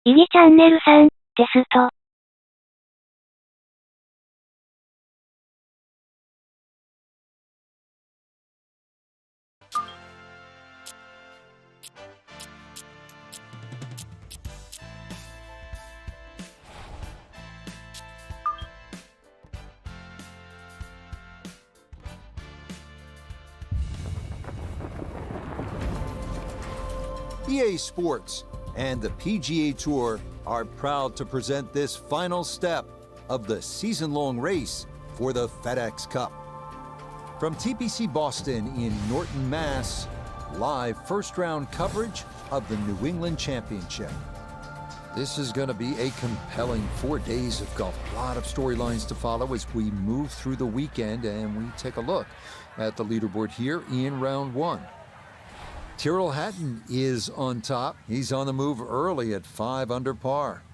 イギチャンネルさん、テスト。Ea Sports and the PGA Tour are proud to present this final step of the season-long race for the FedEx Cup. From TPC Boston in Norton, Mass, live first-round coverage of the New England Championship. This is going to be a compelling 4 days of golf. A lot of storylines to follow as we move through the weekend and we take a look at the leaderboard here in round one. Tyrrell Hatton is on top. He's on the move early at 5 under par.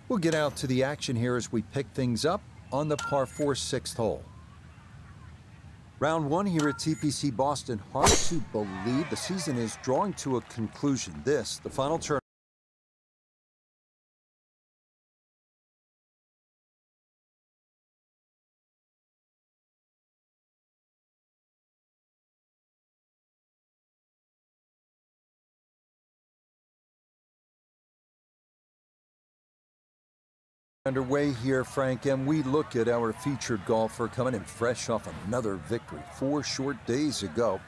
We'll get out to the action here as we pick things up on the par 4 6th hole. Round one here at TPC Boston. Hard to believe the season is drawing to a conclusion. This, the final turn. Underway here, Frank, and we look at our featured golfer coming in fresh off another victory 4 short days ago.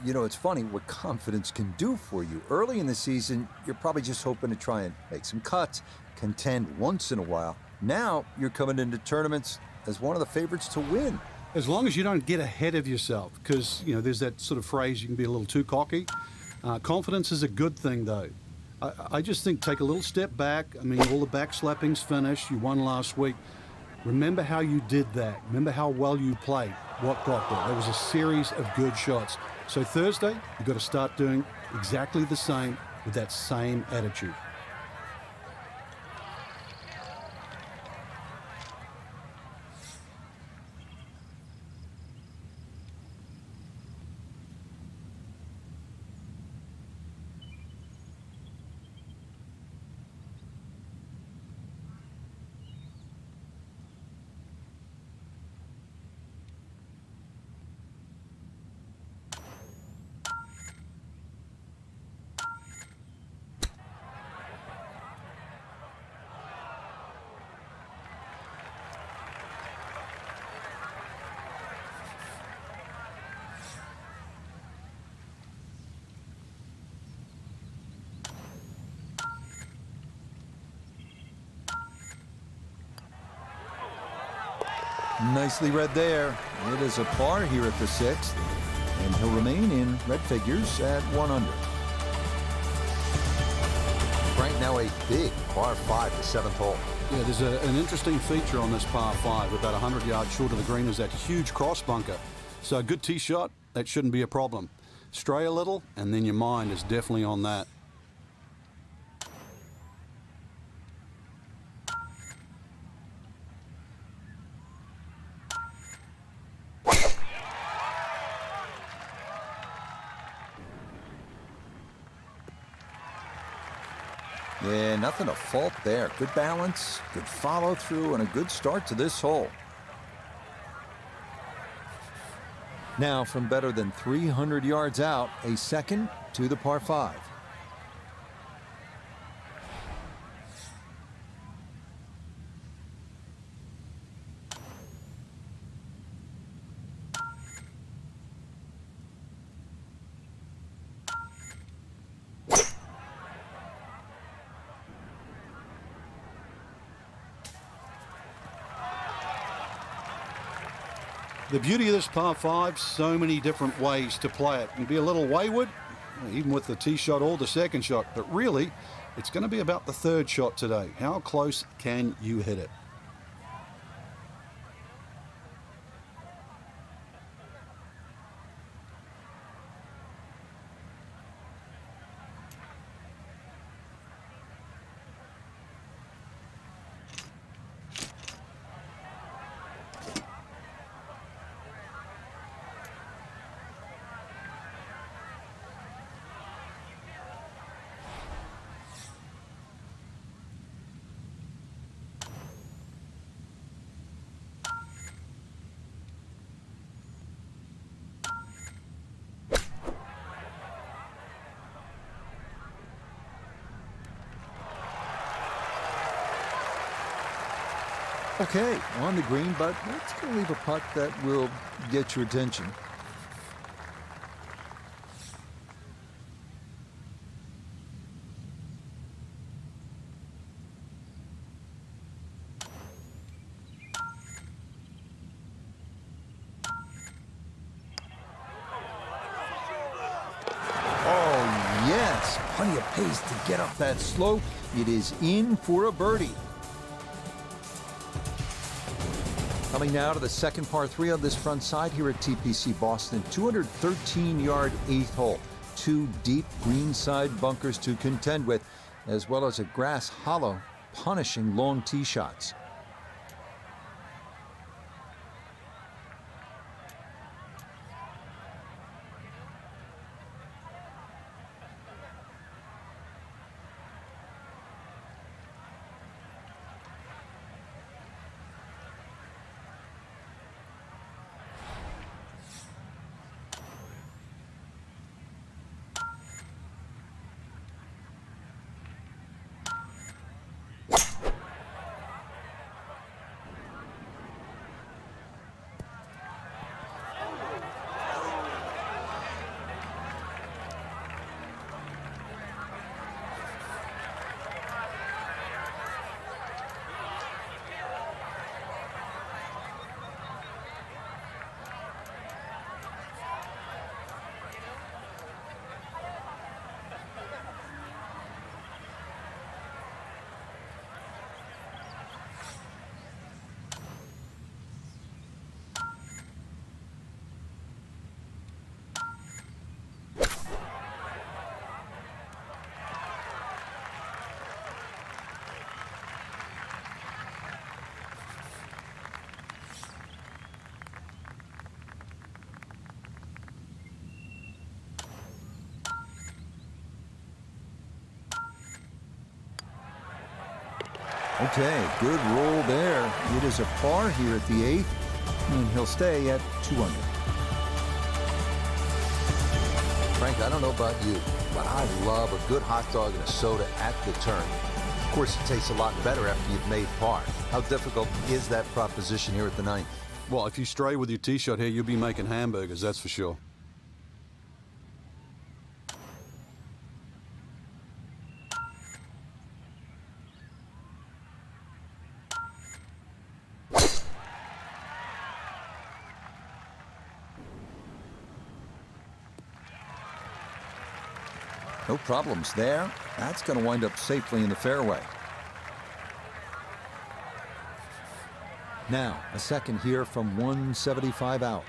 You know, it's funny what confidence can do for you. Early in the season, you're probably just hoping to try and make some cuts, contend once in a while. Now, you're coming into tournaments as one of the favorites to win. As long as you don't get ahead of yourself, because, you know, there's that sort of phrase, you can be a little too cocky. Confidence is a good thing, though. I just think take a little step back. I mean, all the backslapping's finished. You won last week. Remember how you did that. Remember how well you played. What got there? There was a series of good shots. So Thursday, you've got to start doing exactly the same with that same attitude. Nicely read there. It is a par here at the 6th, and he'll remain in red figures at 1 under. Right now a big par 5, the 7th hole. Yeah, there's an interesting feature on this par 5. About 100 yards short of the green is that huge cross bunker. So a good tee shot, that shouldn't be a problem. Stray a little, and then your mind is definitely on that. Yeah, nothing to fault there. Good balance, good follow through, and a good start to this hole. Now, from better than 300 yards out, a second to the par 5. The beauty of this par 5, so many different ways to play it. It can be a little wayward, even with the tee shot or the second shot, but really, it's going to be about the third shot today. How close can you hit it? Okay, on the green, but that's going to leave a putt that will get your attention. Oh, yes, plenty of pace to get up that slope. It is in for a birdie. Coming now to the second par 3 on this front side here at TPC Boston. 213-yard 8th hole. 2 deep greenside bunkers to contend with, as well as a grass hollow punishing long tee shots. Okay, good roll there. It is a par here at the 8th, and he'll stay at 2 under. Frank, I don't know about you, but I love a good hot dog and a soda at the turn. Of course, it tastes a lot better after you've made par. How difficult is that proposition here at the 9th? Well, if you stray with your tee shot here, you'll be making hamburgers, that's for sure. No problems there. That's going to wind up safely in the fairway. Now, a second here from 175 out.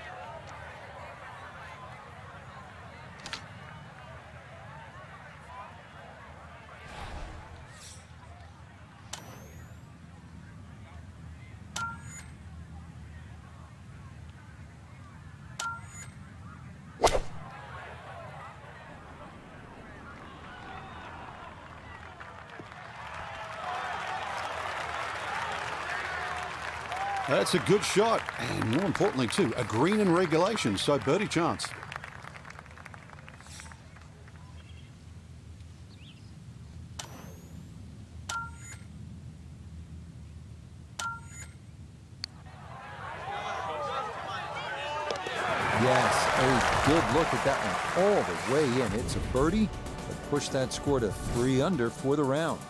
That's a good shot, and more importantly, too, a green in regulation, so birdie chance. Yes, a good look at that one all the way in. It's a birdie that pushed that score to 3 under for the round.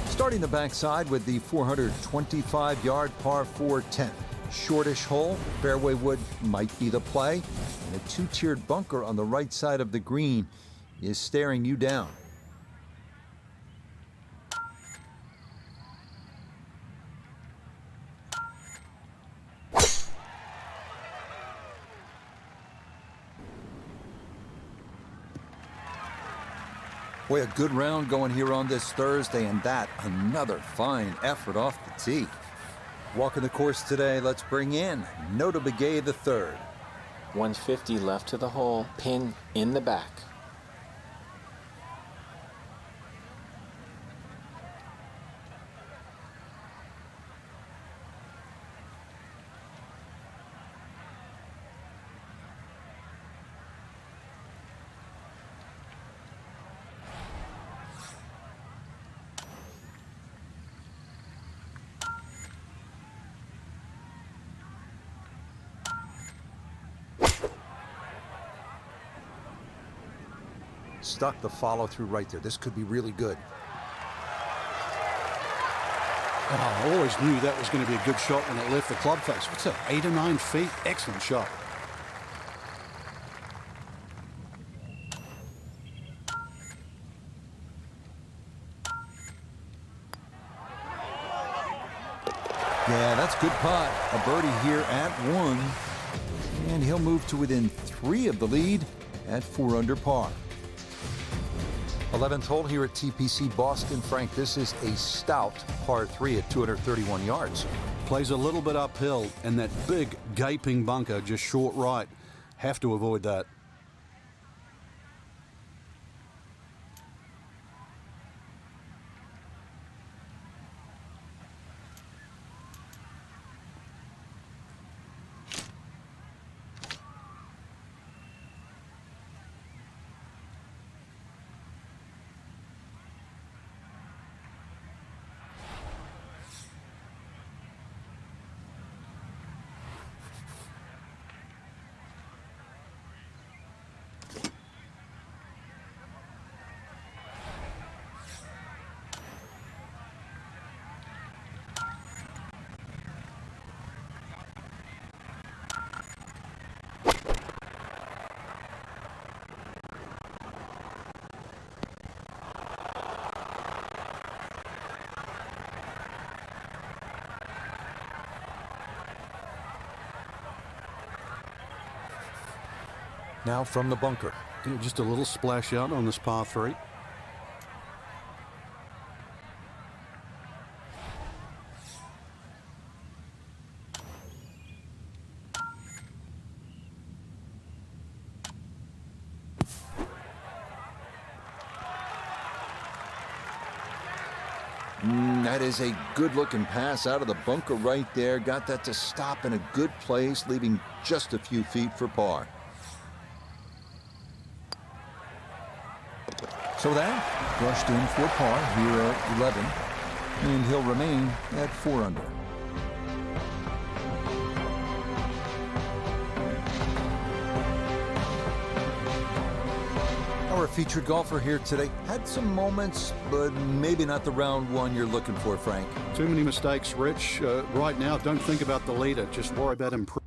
Starting the backside with the 425-yard par 4 10th. Shortish hole, fairway wood might be the play, and a 2-tiered bunker on the right side of the green is staring you down. Boy, a good round going here on this Thursday, and that another fine effort off the tee. Walking the course today, let's bring in Nota Begay the third. 150 left to the hole, pin in the back. stuck the follow through right there. This could be really good. Oh, I always knew that was going to be a good shot when it left the club face. What's that, 8 or 9 feet? Excellent shot. Yeah, that's a good putt. A birdie here at 1. And he'll move to within 3 of the lead at 4 under par. 11th hole here at TPC Boston. Frank, this is a stout par 3 at 231 yards. Plays a little bit uphill, and that big gaping bunker just short right. Have to avoid that. Now from the bunker. Yeah, just a little splash out on this par 3. That is a good-looking pass out of the bunker right there. Got that to stop in a good place, leaving just a few feet for par. So that brushed in for par here at 11, and he'll remain at 4 under. Our featured golfer here today had some moments, but maybe not the round one you're looking for, Frank. Too many mistakes, Rich. Right now, don't think about the leader. Just worry about improving.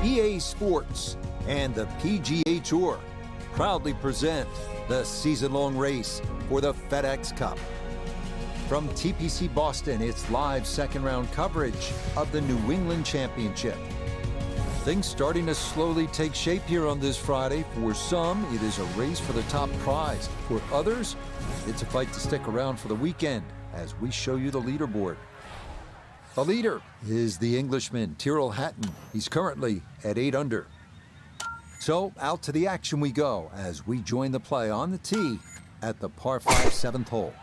Ea Sports and the PGA Tour proudly present the season-long race for the FedEx Cup. From TPC Boston, it's live second-round coverage of the New England Championship. Things starting to slowly take shape here on this Friday. For some, it is a race for the top prize. For others, it's a fight to stick around for the weekend as we show you the leaderboard. The leader is the Englishman, Tyrrell Hatton. He's currently at 8 under. So out to the action we go as we join the play on the tee at the par 5 7th hole.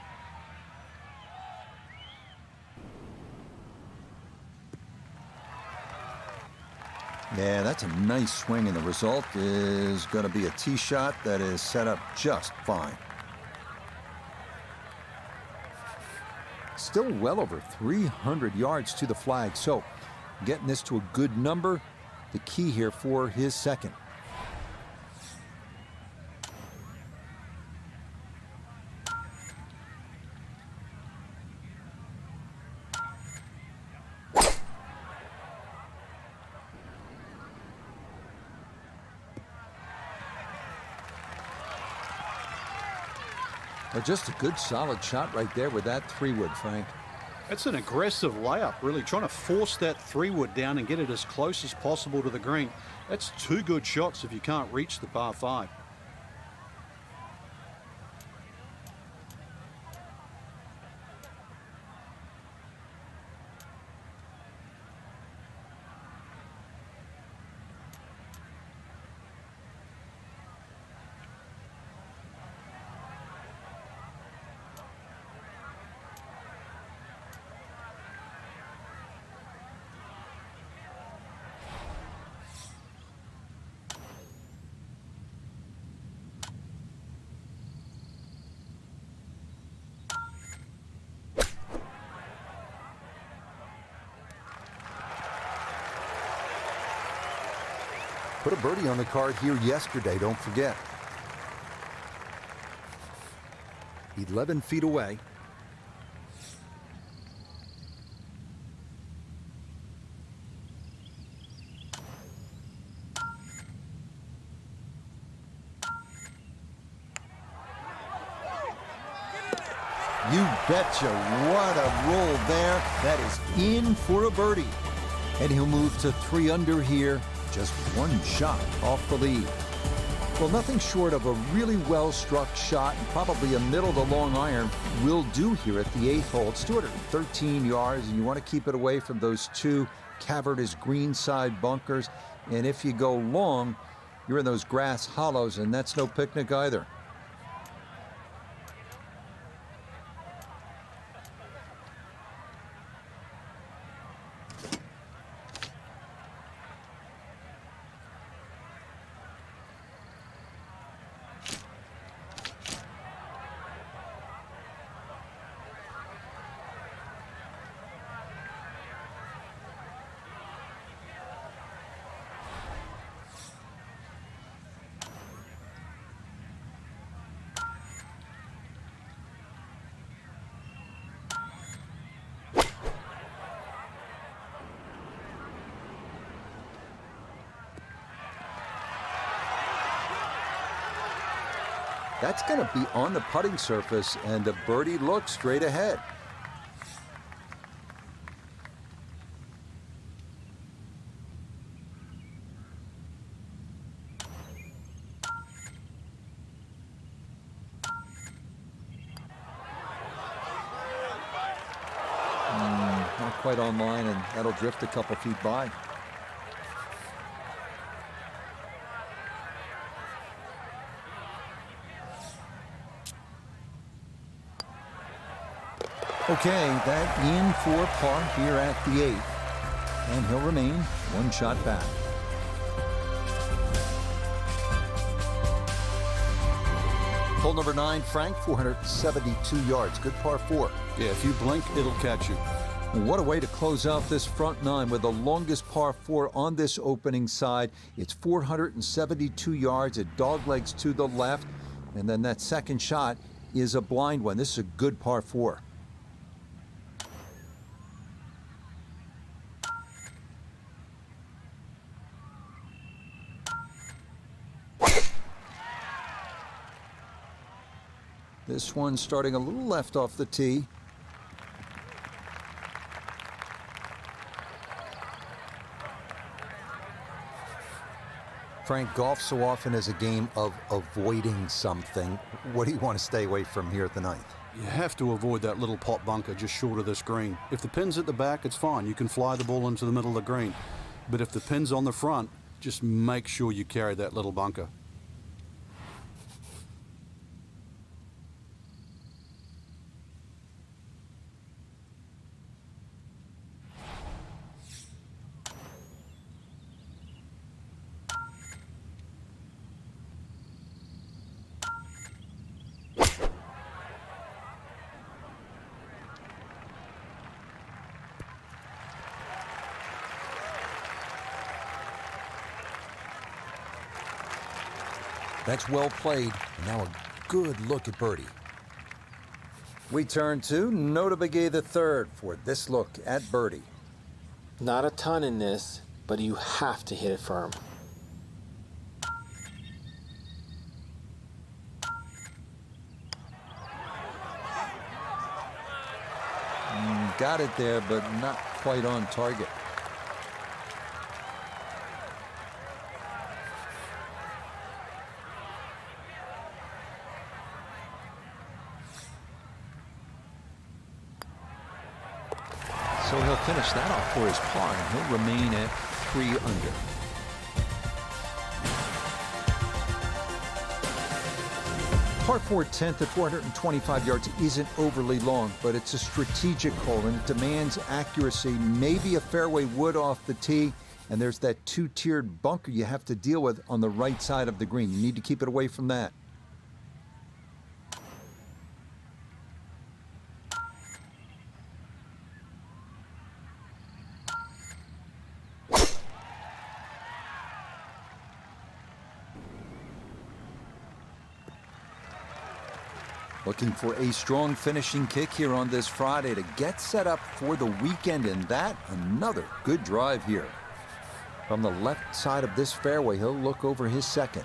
Yeah, that's a nice swing, and the result is going to be a tee shot that is set up just fine. Still well over 300 yards to the flag, so getting this to a good number, the key here for his second. Well, just a good solid shot right there with that 3-wood, Frank. It's an aggressive layup, really trying to force that 3-wood down and get it as close as possible to the green. That's 2 good shots if you can't reach the par 5. Put a birdie on the card here yesterday, don't forget. 11 feet away. You betcha, what a roll there. That is in for a birdie. And he'll move to 3 under here, just 1 shot off the lead. Well, nothing short of a really well-struck shot and probably a middle to long iron will do here at the 8th hole. It's 213 yards, and you want to keep it away from those 2 cavernous greenside bunkers. And if you go long, you're in those grass hollows, and that's no picnic either. That's going to be on the putting surface, and the birdie looks straight ahead. Not quite on line, and that'll drift a couple feet by. Okay, that in for par here at the 8th. And he'll remain 1 shot back. Hole number 9, Frank, 472 yards. Good par 4. Yeah, if you blink, it'll catch you. What a way to close out this front 9 with the longest par 4 on this opening side. It's 472 yards. It doglegs to the left. And then that second shot is a blind one. This is a good par 4. This one starting a little left off the tee. Frank, golf so often is a game of avoiding something. What do you want to stay away from here at the 9th? You have to avoid that little pot bunker just short of this green. If the pin's at the back, it's fine. You can fly the ball into the middle of the green. But if the pin's on the front, just make sure you carry that little bunker. That's well played. Now a good look at birdie. We turn to Nota Pga III for this look at birdie. Not a ton in this, but you have to hit it firm. Got it there, but not quite on target. So he'll finish that off for his par, and he'll remain at 3 under. Par 4 10th at 425 yards isn't overly long, but it's a strategic hole, and it demands accuracy. Maybe a fairway wood off the tee, and there's that 2-tiered bunker you have to deal with on the right side of the green. You need to keep it away from that. Looking for a strong finishing kick here on this Friday to get set up for the weekend, and that another good drive here. From the left side of this fairway, he'll look over his second.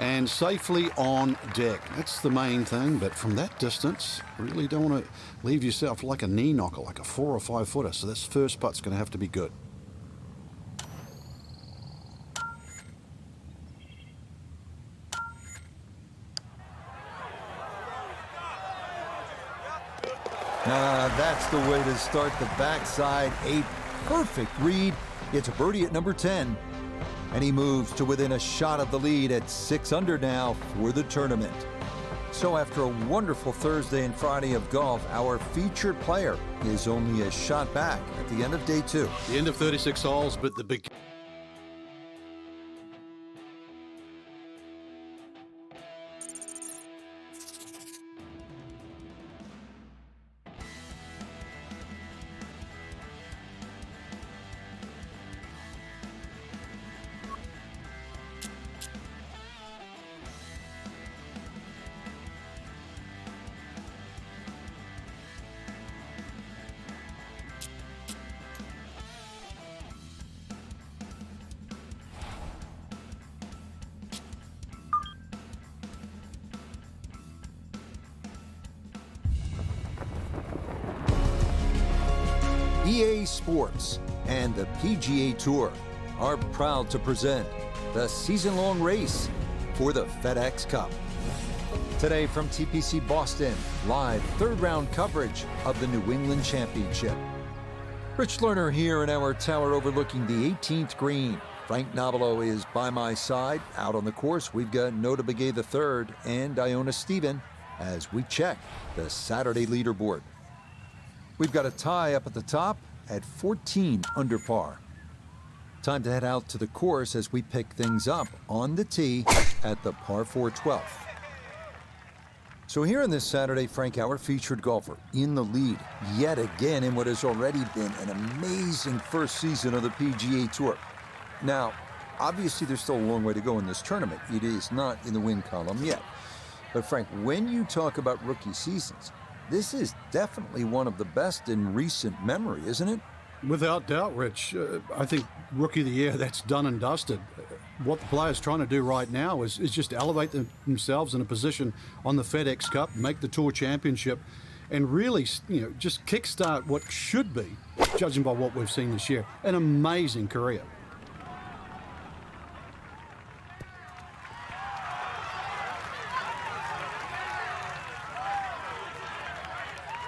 And safely on deck. That's the main thing, but from that distance, really don't want to leave yourself like a knee knocker, like a 4 or 5 footer. So this first putt's going to have to be good. That's the way to start the backside. A perfect read. It's a birdie at number 10. And he moves to within a shot of the lead at 6 under now for the tournament. So after a wonderful Thursday and Friday of golf, our featured player is only a shot back at the end of day 2. The end of 36 holes, but the big... Ea Sports and the PGA Tour are proud to present the season-long race for the FedEx Cup. Today from TPC Boston, live third-round coverage of the New England Championship. Rich Lerner here in our tower overlooking the 18th green. Frank Nobilo is by my side. Out on the course, we've got Nota Begay III and Iona Stephen as we check the Saturday leaderboard. We've got a tie up at the top at 14 under par. Time to head out to the course as we pick things up on the tee at the par 4 12th. So here on this Saturday, Frank, our featured golfer in the lead yet again in what has already been an amazing first season of the PGA Tour. Now, obviously there's still a long way to go in this tournament. It is not in the win column yet. But Frank, when you talk about rookie seasons, this is definitely one of the best in recent memory, isn't it? Without doubt, Rich. I think Rookie of the Year, that's done and dusted. What the players trying to do right now is just elevate themselves in a position on the FedEx Cup, make the Tour Championship, and really, just kickstart what should be, judging by what we've seen this year, an amazing career.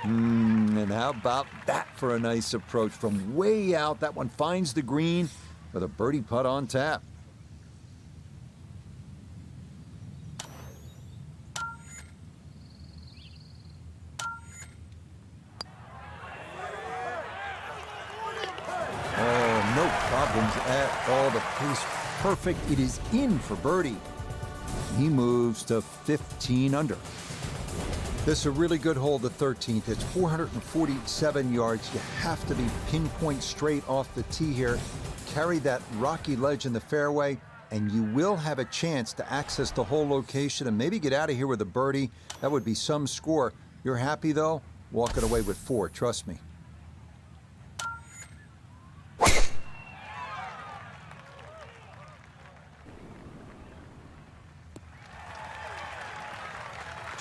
And how about that for a nice approach from way out? That one finds the green with a birdie putt on tap. Oh, no problems at all. The pace perfect. It is in for birdie. He moves to 15 under. This is a really good hole, the 13th. It's 447 yards. You have to be pinpoint straight off the tee here. Carry that rocky ledge in the fairway, and you will have a chance to access the hole location and maybe get out of here with a birdie. That would be some score. You're happy, though? Walking away with 4, trust me.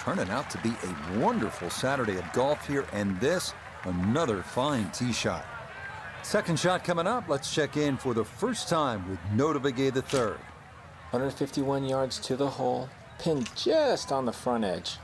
Turning out to be a wonderful Saturday of golf here, and this, another fine tee shot. Second shot coming up. Let's check in for the first time with Nota Begay III. 151 yards to the hole, pinned just on the front edge.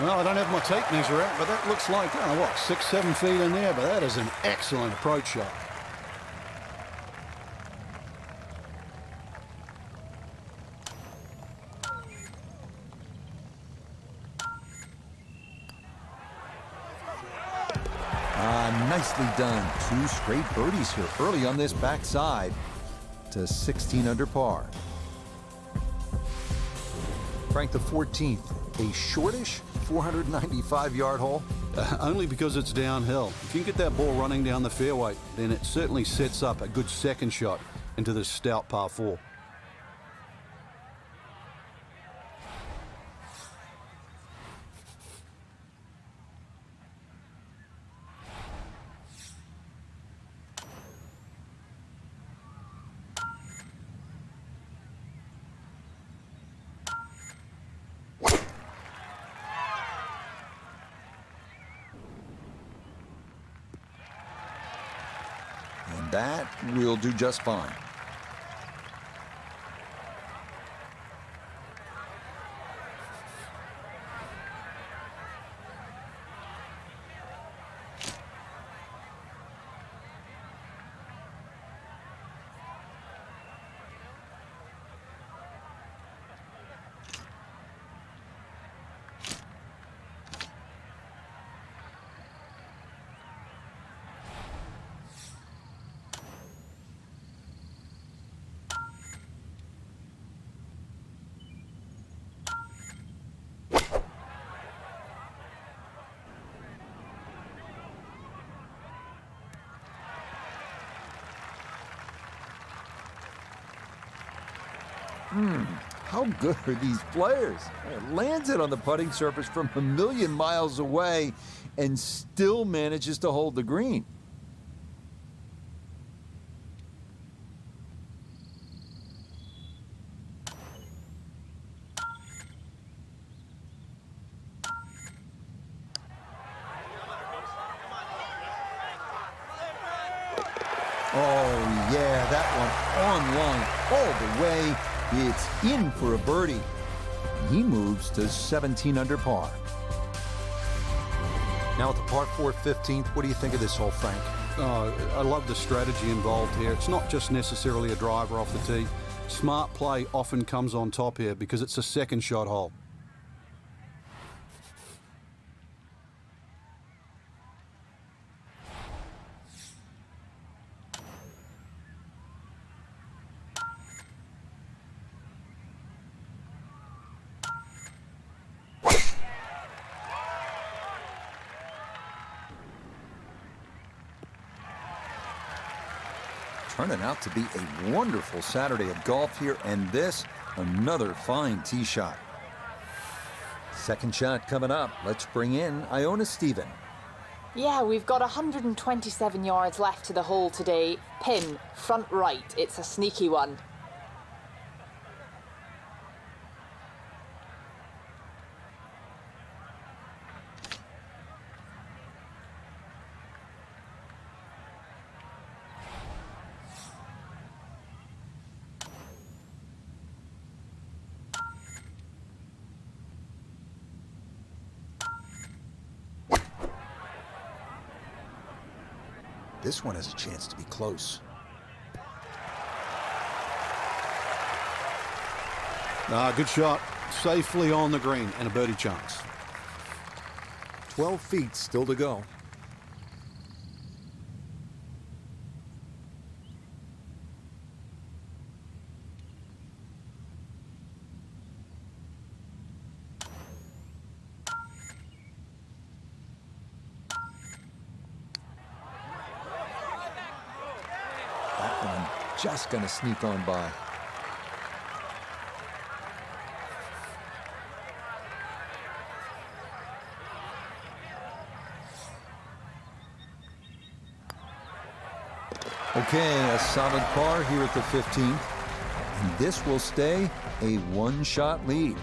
Well, I don't have my tape measure out, but that looks like, 6, 7 feet in there, but that is an excellent approach shot. Nicely done. 2 straight birdies here early on this backside to 16 under par. Frank, the 14th, a shortish 495-yard hole. Only because it's downhill. If you can get that ball running down the fairway, then it certainly sets up a good second shot into this stout par 4. And that will do just fine. How good are these players? It lands it on the putting surface from a million miles away and still manages to hold the green. Oh, yeah, that one on line all the way. It's in for a birdie. He moves to 17 under par. Now at the par 4 15th, what do you think of this hole, Frank? I love the strategy involved here. It's not just necessarily a driver off the tee. Smart play often comes on top here because it's a second shot hole. Turning out to be a wonderful Saturday of golf here, and this, another fine tee shot. Second shot coming up. Let's bring in Iona Stephen. Yeah, we've got 127 yards left to the hole today. Pin, front right. It's a sneaky one. This one has a chance to be close. Good shot. Safely on the green and a birdie chance. 12 feet still to go. Just going to sneak on by. Okay, a solid par here at the 15th. And this will stay a one-shot lead.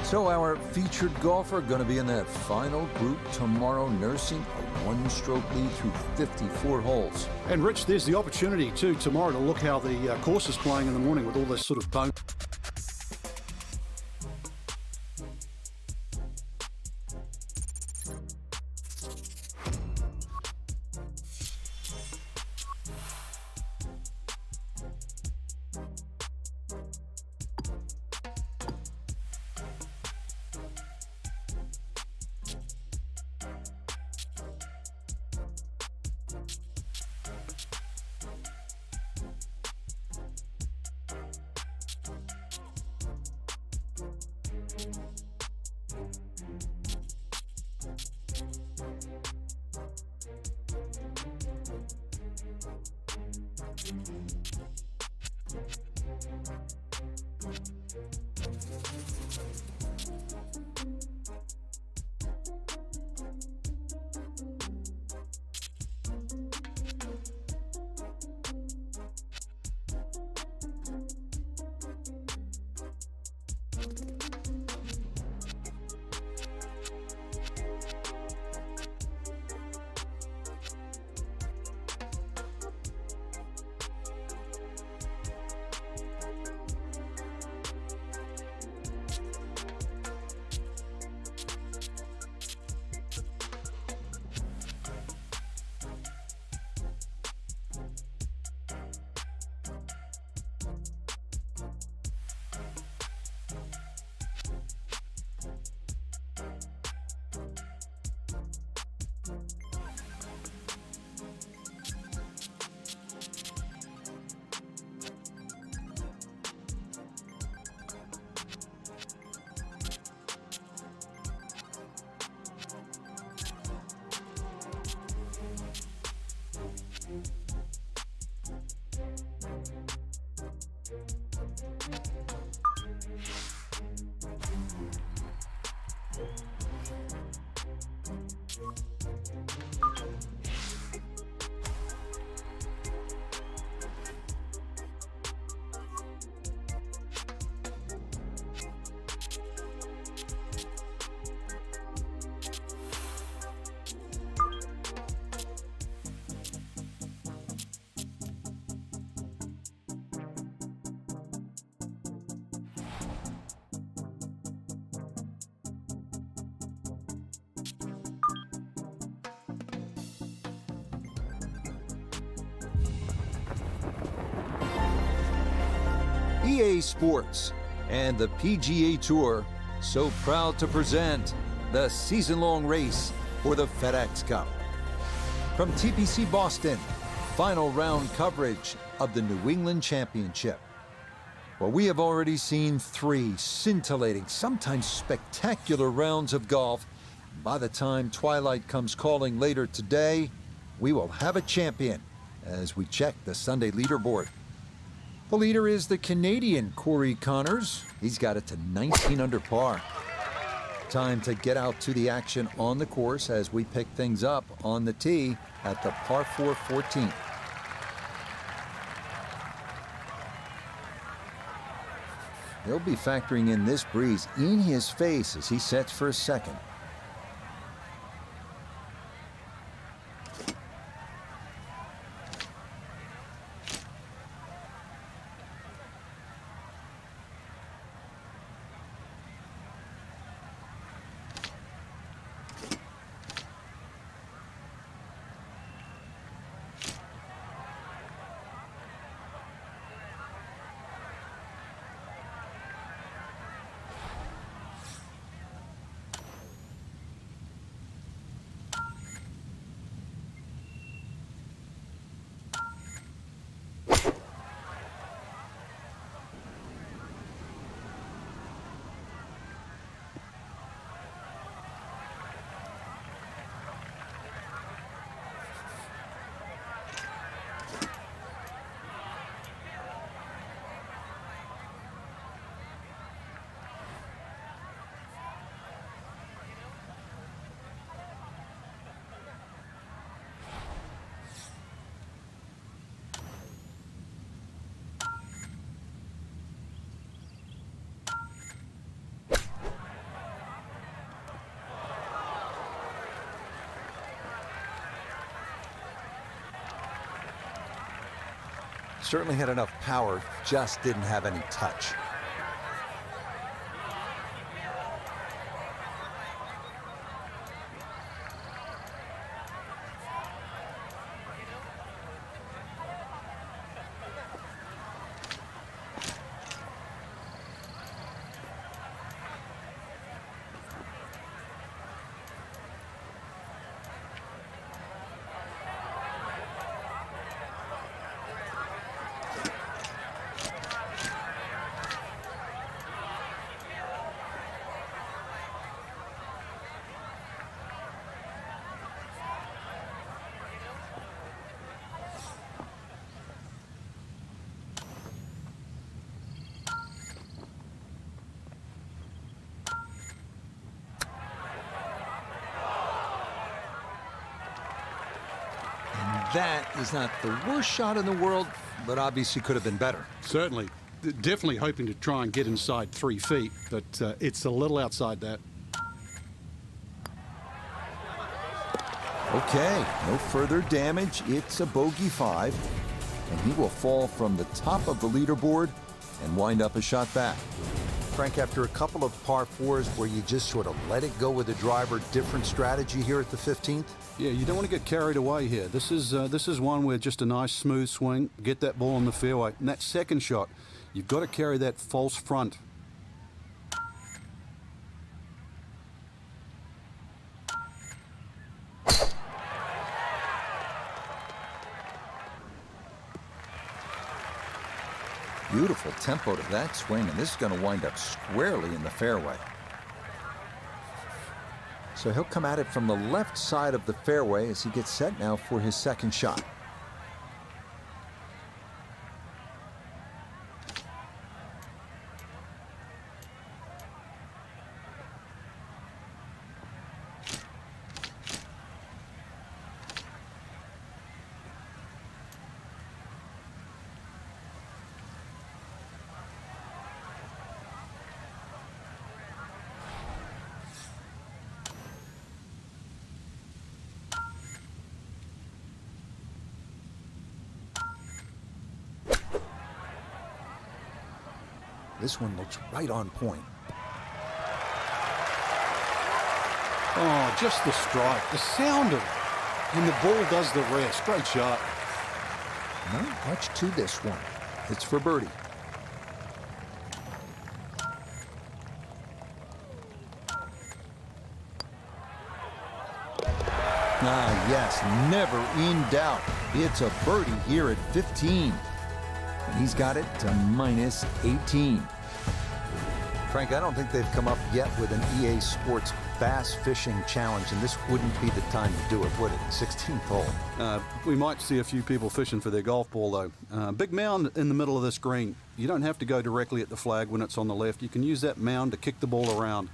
So our featured golfer going to be in that final group tomorrow, nursing a one-stroke lead through 54 holes. And Rich, there's the opportunity too tomorrow to look how the course is playing in the morning with all this sort of bone. Ea Sports and the PGA Tour so proud to present the season-long race for the FedEx Cup. From TPC Boston, final round coverage of the New England Championship. Well, we have already seen 3 scintillating, sometimes spectacular rounds of golf. By the time twilight comes calling later today, we will have a champion as we check the Sunday leaderboard. The leader is the Canadian Corey Connors. He's got it to 19 under par. Time to get out to the action on the course as we pick things up on the tee at the par 4 14th. He'll be factoring in this breeze in his face as he sets for a second. Certainly had enough power, just didn't have any touch. that is not the worst shot in the world, but obviously could have been better. Certainly. Definitely hoping to try and get inside 3 feet, but it's a little outside that. Okay, no further damage. It's a bogey 5, and he will fall from the top of the leaderboard and wind up a shot back. Frank, after a couple of par 4s where you just sort of let it go with the driver, different strategy here at the 15th? Yeah, you don't want to get carried away here. This is one where just a nice smooth swing, get that ball in the fairway. And that second shot, you've got to carry that false front. Beautiful tempo to that swing, and this is going to wind up squarely in the fairway. So he'll come at it from the left side of the fairway as he gets set now for his second shot. This one looks right on point. Oh, just the strike, the sound of it. And the ball does the rest. Great shot. Not much to this one. It's for birdie. Ah, yes, never in doubt. It's a birdie here at 15. And he's got it to -18. Frank, I don't think they've come up yet with an EA Sports Bass Fishing Challenge, and this wouldn't be the time to do it, would it? 16th hole. We might see a few people fishing for their golf ball, though. Big mound in the middle of this green. You don't have to go directly at the flag when it's on the left. You can use that mound to kick the ball around.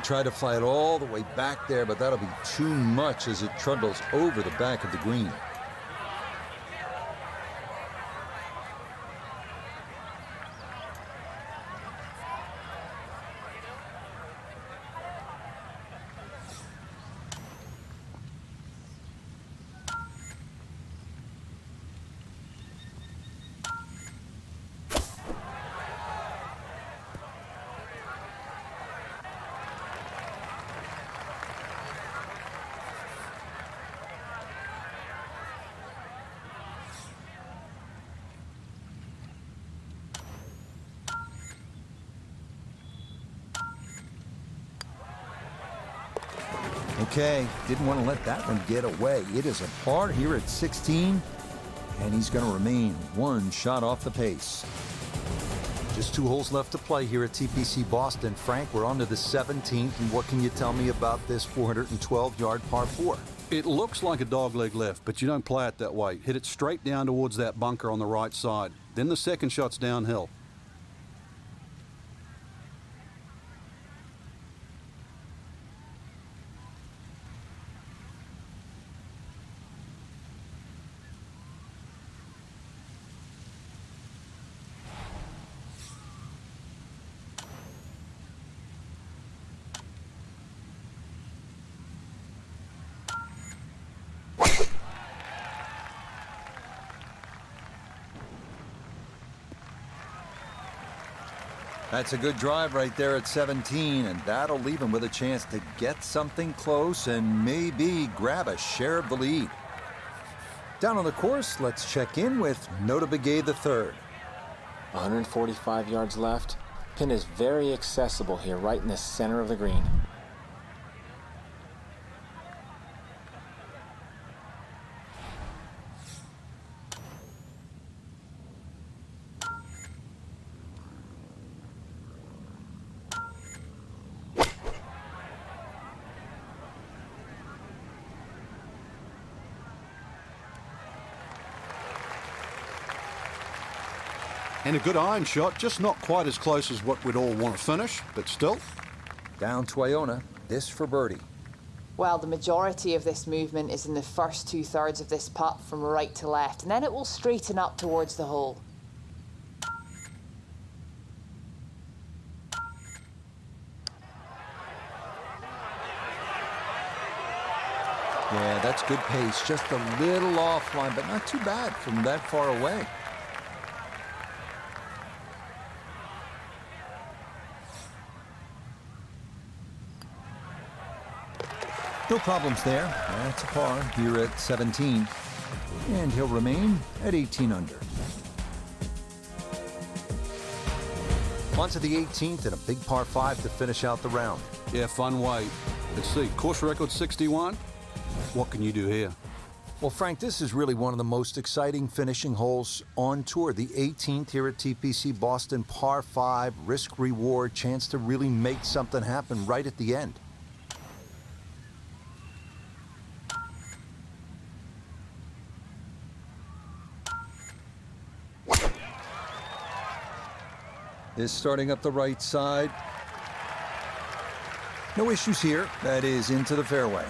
Try to fly it all the way back there, but that'll be too much as it trundles over the back of the green. Okay, didn't want to let that one get away. It is a par here at 16, and he's going to remain one shot off the pace. Just 2 holes left to play here at TPC Boston. Frank, we're on to the 17th, and what can you tell me about this 412-yard par 4? It looks like a dogleg left, but you don't play it that way. Hit it straight down towards that bunker on the right side. Then the second shot's downhill. That's a good drive right there at 17, and that'll leave him with a chance to get something close and maybe grab a share of the lead. Down on the course, let's check in with Nota Begay III. 145 yards left. Pin is very accessible here, right in the center of the green. And a good iron shot, just not quite as close as what we'd all want to finish, but still. Down to Iona, this for birdie. Well, the majority of this movement is in the first 2/3 of this putt from right to left, and then it will straighten up towards the hole. Yeah, that's good pace. Just a little offline, but not too bad from that far away. No problems there. That's a par here at 17. And he'll remain at 18 under. On to the 18th and a big par 5 to finish out the round. Yeah, fun way. Let's see, course record 61. What can you do here? Well, Frank, this is really one of the most exciting finishing holes on tour. The 18th here at TPC Boston, par 5, risk-reward, chance to really make something happen right at the end. Is starting up the right side. No issues here. That is into the fairway.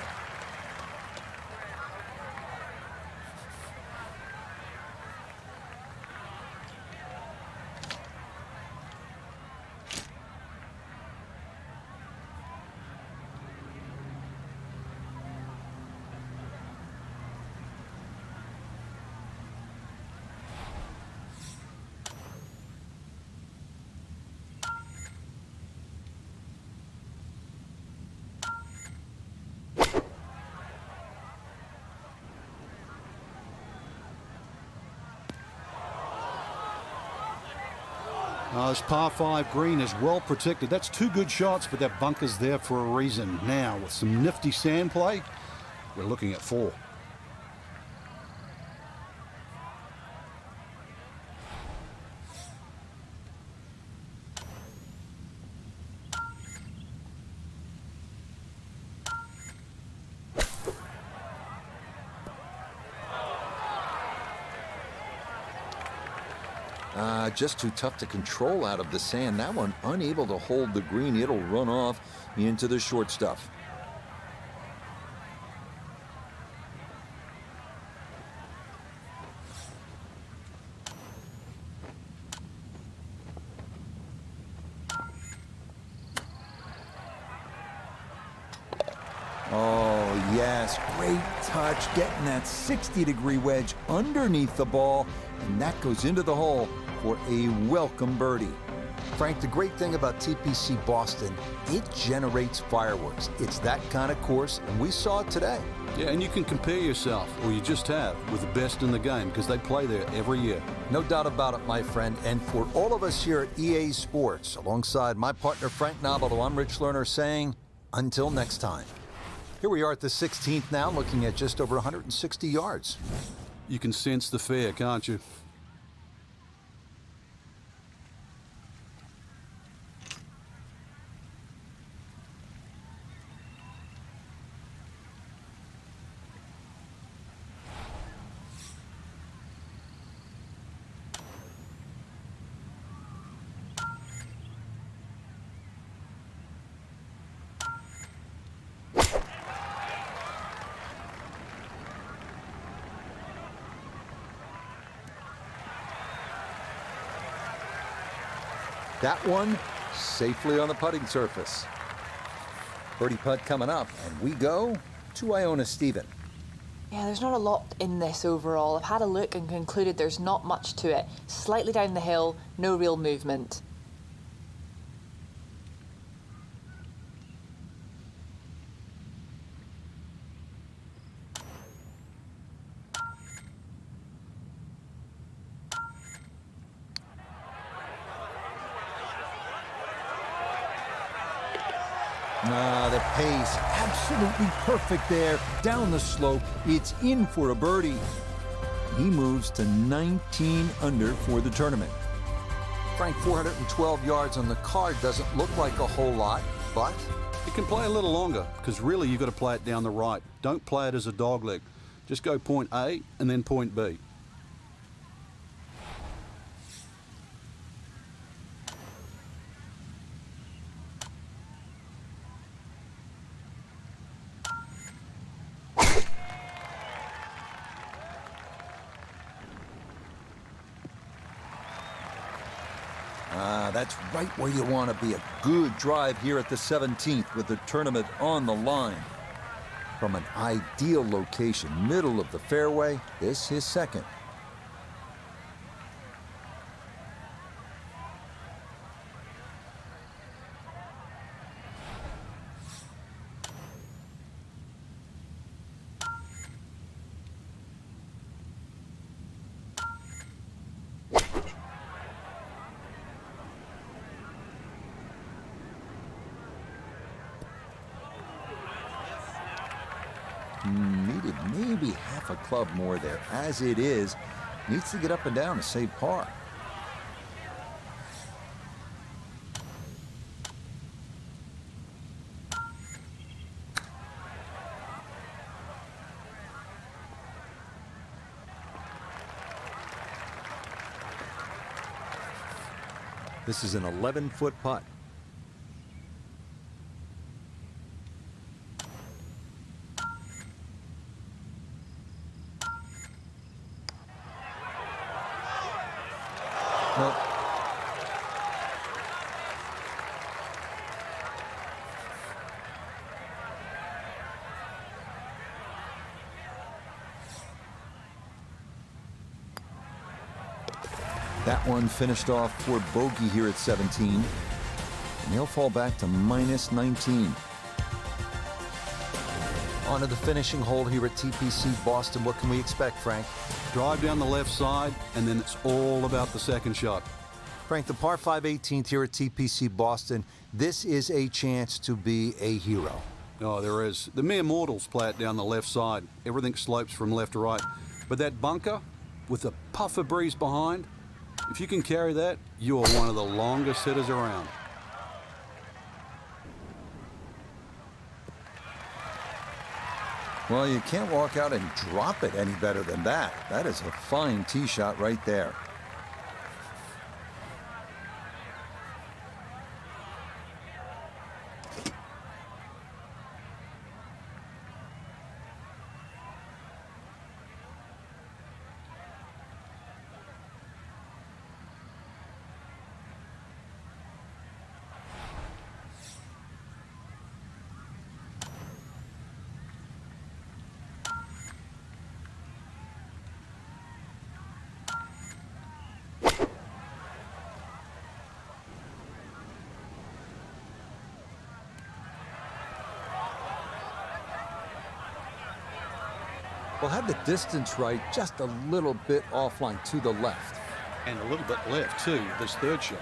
This par 5 green is well protected. That's 2 good shots, but that bunker's there for a reason. Now, with some nifty sand play, we're looking at 4. Just too tough to control out of the sand. That one unable to hold the green. It'll run off into the short stuff. Oh, yes. Great touch. Getting that 60-degree wedge underneath the ball. And that goes into the hole for a welcome birdie. Frank, the great thing about TPC Boston, it generates fireworks. It's that kind of course, and we saw it today. Yeah, and you can compare yourself, or you just have, with the best in the game because they play there every year. No doubt about it, my friend. And for all of us here at EA Sports, alongside my partner Frank Nobilo, I'm Rich Lerner saying, until next time. Here we are at the 16th now, looking at just over 160 yards. You can sense the fear, can't you? That one safely on the putting surface. Birdie putt coming up, and we go to Iona Stephen. Yeah, there's not a lot in this overall. I've had a look and concluded there's not much to it. Slightly down the hill, no real movement. The pace, absolutely perfect there. Down the slope, it's in for a birdie. He moves to 19 under for the tournament. Frank, 412 yards on the card doesn't look like a whole lot, but You can play a little longer because really you've got to play it down the right. Don't play it as a dog leg. Just go point A and then point B. That's right where you want to be. A good drive here at the 17th with the tournament on the line. From an ideal location, middle of the fairway, this his second. Needed maybe half a club more there. As it is, needs to get up and down to save par. This is an 11-foot putt. Well, that one finished off for bogey here at 17, and he'll fall back to minus 19. On to the finishing hole here at TPC Boston. What can we expect, Frank? Drive down the left side, and then it's all about the second shot. Frank, the par 5 18th here at TPC Boston, this is a chance to be a hero. Oh, there is. The mere mortals play it down the left side. Everything slopes from left to right. But that bunker, with a puff of breeze behind, if you can carry that, you are one of the longest hitters around. Well, you can't walk out and drop it any better than that. That is a fine tee shot right there. We'll have the distance right, just a little bit offline to the left. And a little bit left, too, this third shot.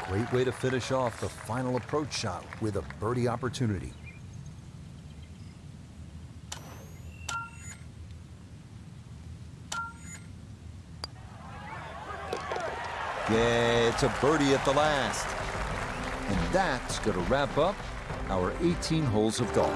Great way to finish off the final approach shot with a birdie opportunity. Yeah, it's a birdie at the last. And that's going to wrap up our 18 holes of golf.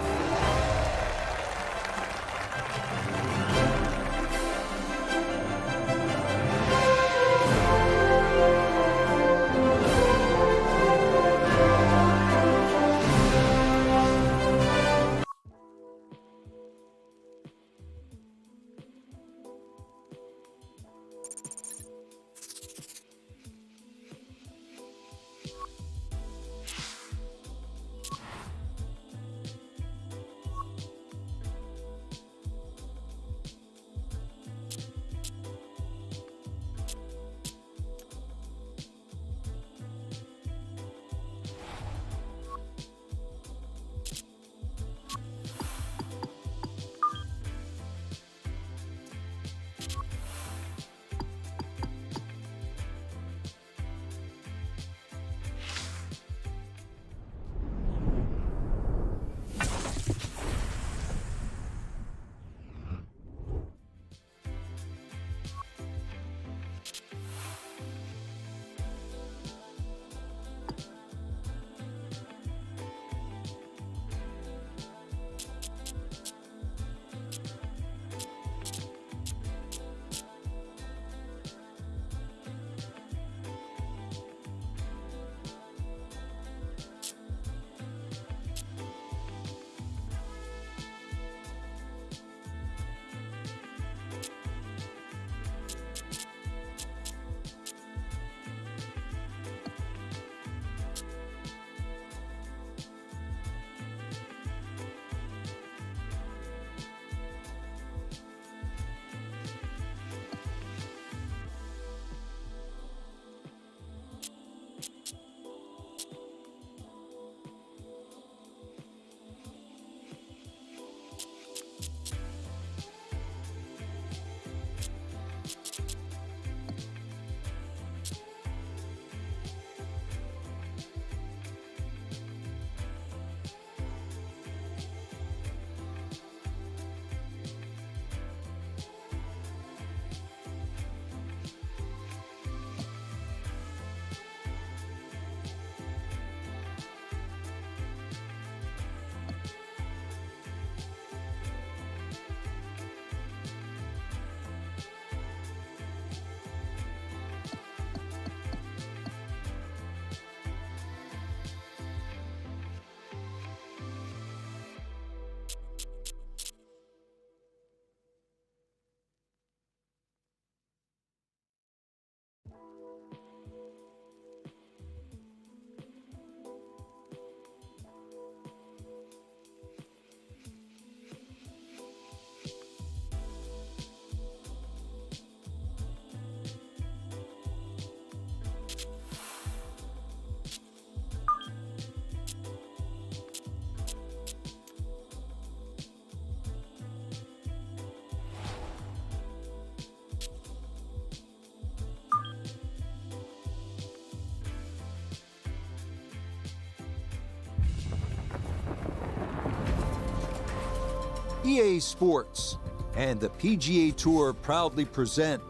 EA Sports and the PGA Tour proudly present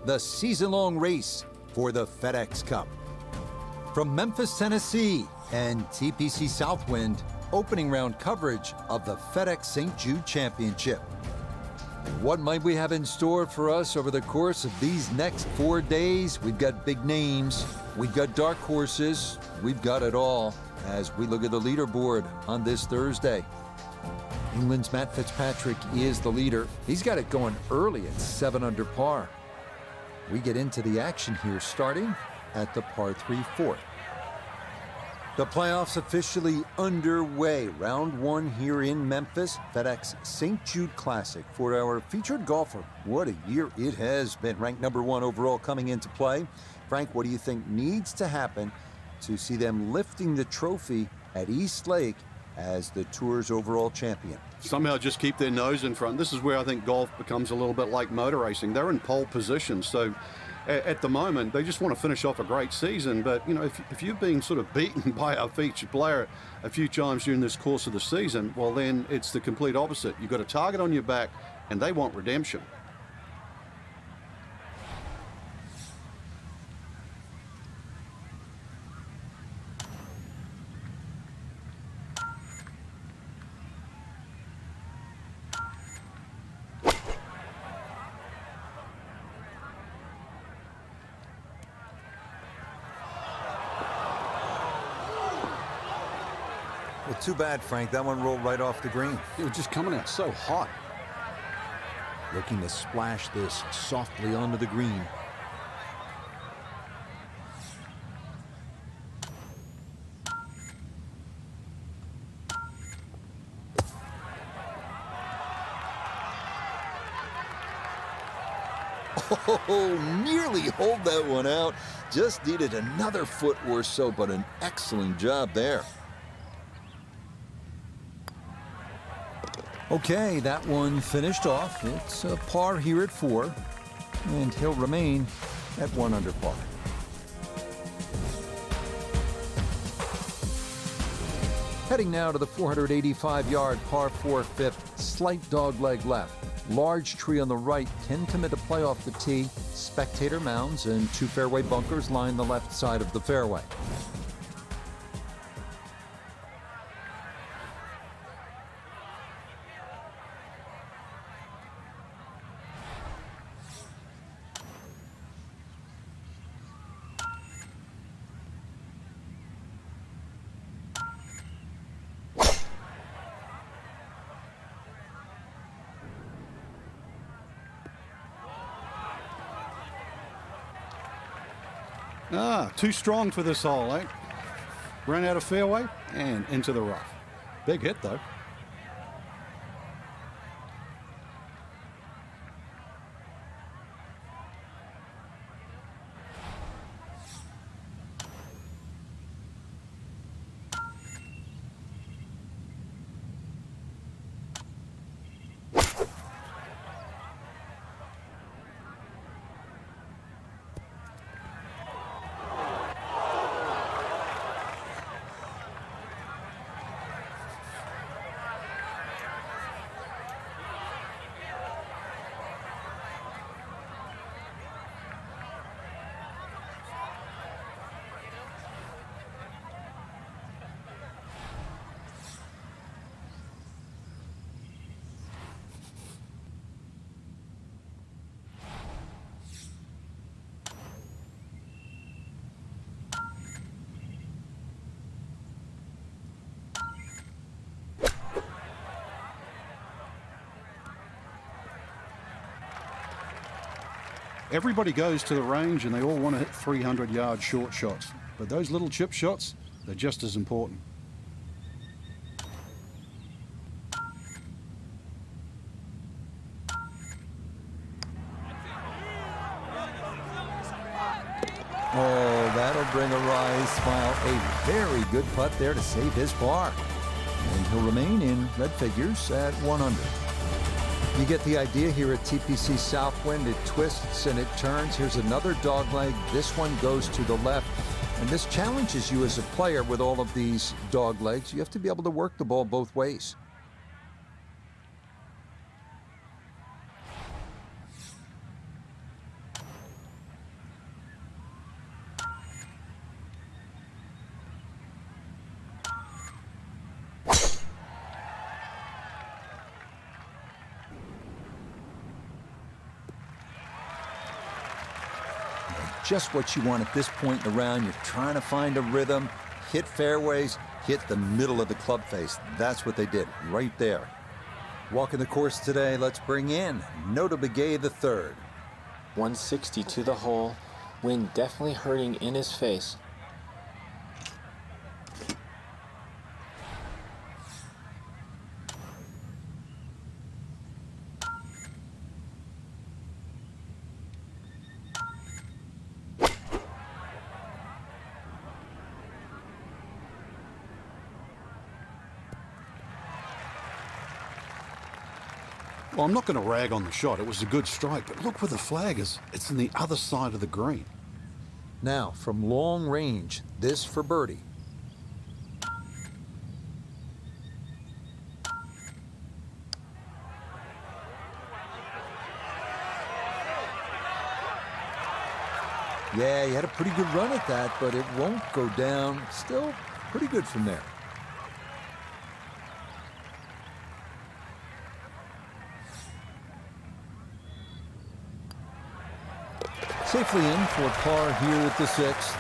the season-long race for the FedEx Cup. From Memphis, Tennessee and TPC Southwind, opening round coverage of the FedEx St. Jude Championship. What might we have in store for us over the course of these next 4 days? We've got big names, we've got dark horses, we've got it all as we look at the leaderboard on this Thursday. England's Matt Fitzpatrick is the leader. He's got it going early at 7 under par. We get into the action here starting at the par 3 fourth. The playoffs officially underway. Round 1 here in Memphis, FedEx St. Jude Classic for our featured golfer. What a year it has been. Ranked number 1 overall coming into play. Frank, what do you think needs to happen to see them lifting the trophy at East Lake as the Tour's overall champion? Somehow just keep their nose in front. This is where I think golf becomes a little bit like motor racing. They're in pole position, so at the moment they just want to finish off a great season. But you know, if you've been sort of beaten by our featured player a few times during this course of the season, well then it's the complete opposite. You've got a target on your back and they want redemption. Well, too bad, Frank. That one rolled right off the green. It was just coming out so hot. Looking to splash this softly onto the green. Oh, nearly hold that one out. Just needed another foot or so, but an excellent job there. Okay, that one finished off. It's a par here at 4, and he'll remain at 1 under par. Heading now to the 485-yard par 4 fifth, slight dogleg left. Large tree on the right, 10 to mid to play off the tee. Spectator mounds and 2 fairway bunkers line the left side of the fairway. Too strong for this hole, eh? Ran out of fairway and into the rough. Big hit, though. Everybody goes to the range and they all want to hit 300-yard short shots. But those little chip shots, they're just as important. Oh, that'll bring a wry smile. A very good putt there to save his par. And he'll remain in red figures at 1 under. You get the idea here at TPC Southwind. It twists and it turns. Here's another dogleg. This one goes to the left. And this challenges you as a player with all of these doglegs. You have to be able to work the ball both ways. just what you want at this point in the round. You're trying to find a rhythm, hit fairways, hit the middle of the club face. That's what they did right there. Walking the course today, let's bring in Nota Begay III. 160 to the hole. Wind definitely hurting in his face. Well, I'm not going to rag on the shot. It was a good strike, but look where the flag is. It's on the other side of the green. Now, from long range, this for birdie. Yeah, he had a pretty good run at that, but it won't go down. Still pretty good from there. Safely in for par here at the 6th,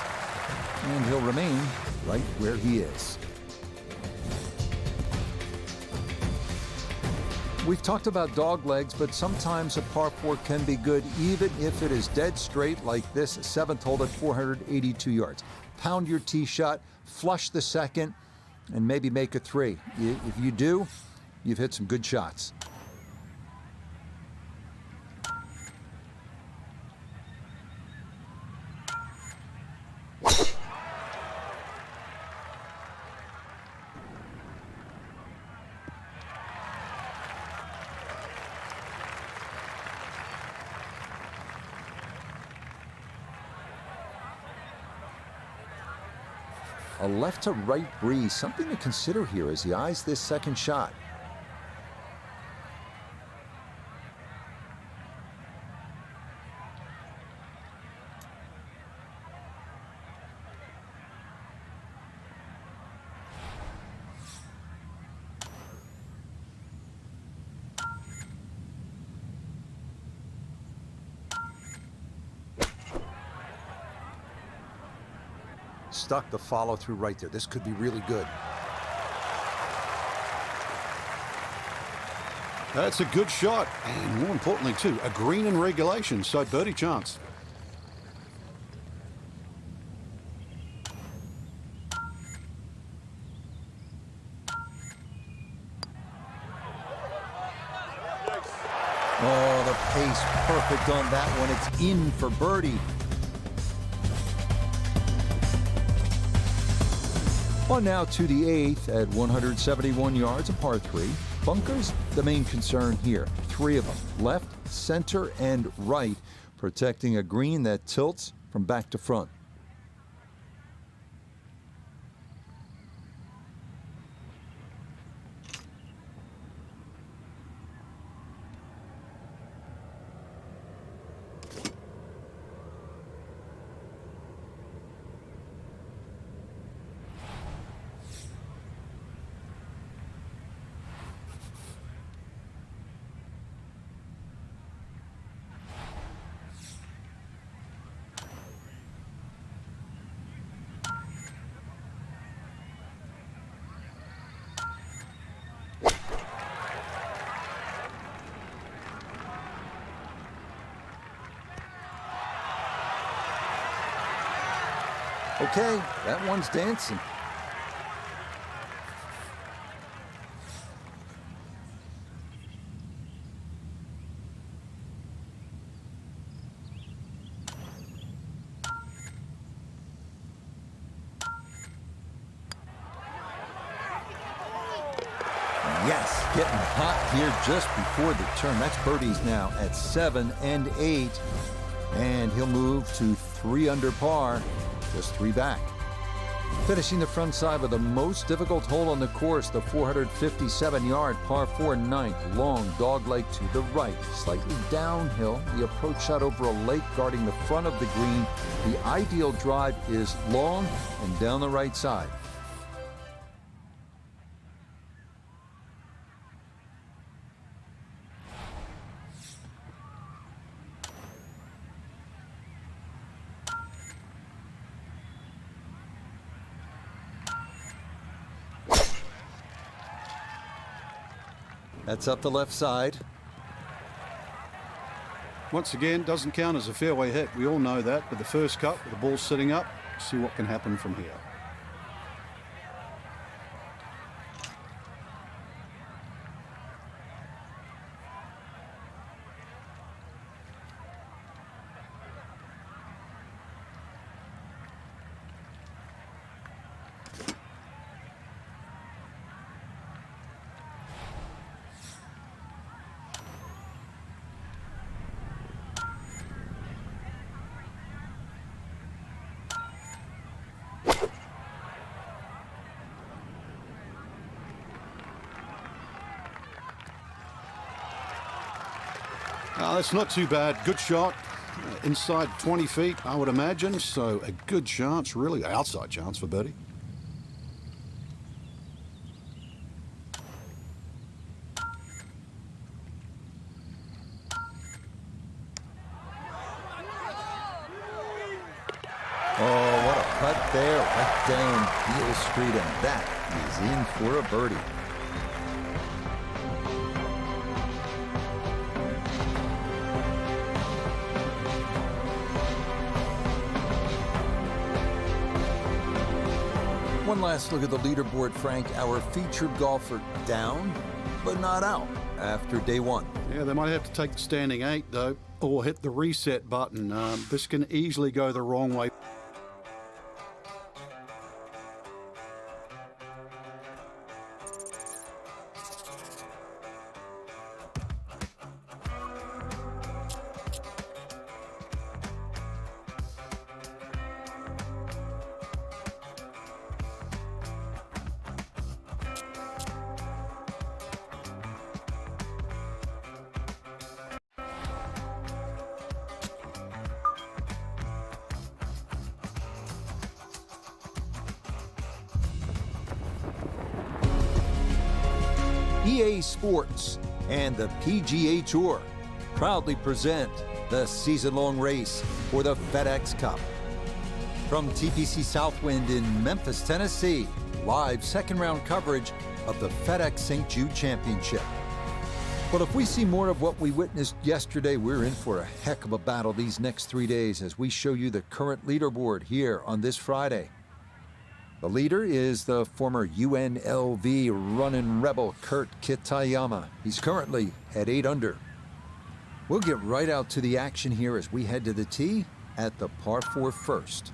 and he'll remain right where he is. We've talked about dog legs, but sometimes a par 4 can be good even if it is dead straight like this 7th hole at 482 yards. Pound your tee shot, flush the second, and maybe make a 3. If you do, you've hit some good shots. A left to right breeze, something to consider here as he eyes this second shot. Stuck the follow through right there. This could be really good. That's a good shot, and more importantly too, a green in regulation, so birdie chance. Oh, the pace perfect on that one. It's in for birdie. On now to the 8th at 171 yards, a par 3. Bunkers, the main concern here. 3 of them, left, center, and right, protecting a green that tilts from back to front. Okay, that one's dancing. Yes, getting hot here just before the turn. That's birdies now at 7 and 8. And he'll move to 3 under par. Just 3 back. Finishing the front side with the most difficult hole on the course, the 457-yard par 4 9th. Long dogleg to the right, slightly downhill. The approach shot over a lake guarding the front of the green. The ideal drive is long and down the right side. That's up the left side. Once again, doesn't count as a fairway hit. We all know that, but the first cut, with the ball sitting up, see what can happen from here. That's not too bad. Good shot. Inside 20 feet, I would imagine. So a good chance, really outside chance for birdie. Oh, what a putt there, right down Beale Street, and that is in for a birdie. One last look at the leaderboard, Frank. Our featured golfer down, but not out after day one. Yeah, they might have to take the standing 8, though, or hit the reset button. This can easily go the wrong way. Ea Sports and the PGA Tour proudly present the season-long race for the FedEx Cup. From TPC Southwind in Memphis, Tennessee, live second-round coverage of the FedEx St. Jude Championship. Well, if we see more of what we witnessed yesterday, we're in for a heck of a battle these next 3 days as we show you the current leaderboard here on this Friday. The leader is the former UNLV running rebel Kurt Kitayama. He's currently at 8 under. We'll get right out to the action here as we head to the tee at the par 4 first.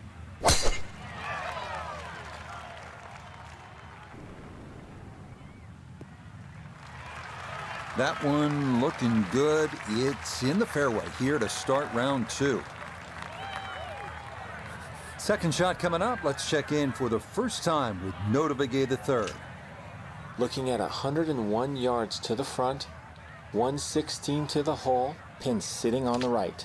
That one looking good. It's in the fairway here to start round 2. Second shot coming up. Let's check in for the first time with Notavigay III. Looking at 101 yards to the front, 116 to the hole, pin sitting on the right.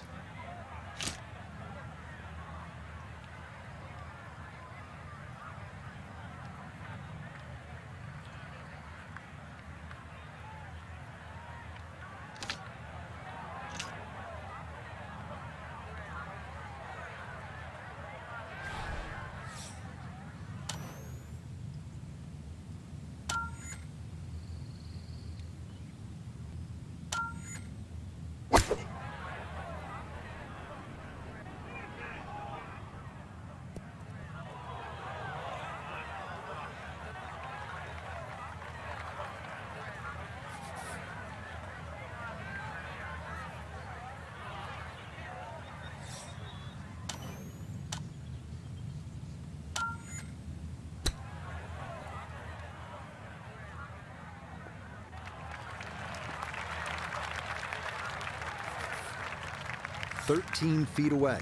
"13 feet away.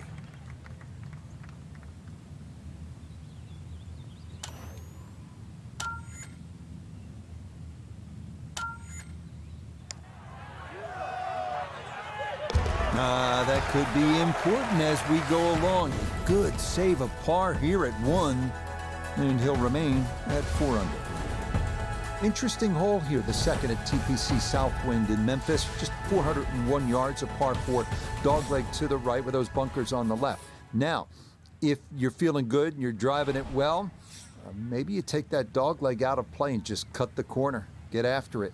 That could be important as we go along. Good save of par here at 1, and he'll remain at 4 under. Interesting hole here, the second at TPC Southwind in Memphis. Just 401 yards of par 4. Dogleg to the right with those bunkers on the left. Now, if you're feeling good and you're driving it well, maybe you take that dogleg out of play and just cut the corner. Get after it.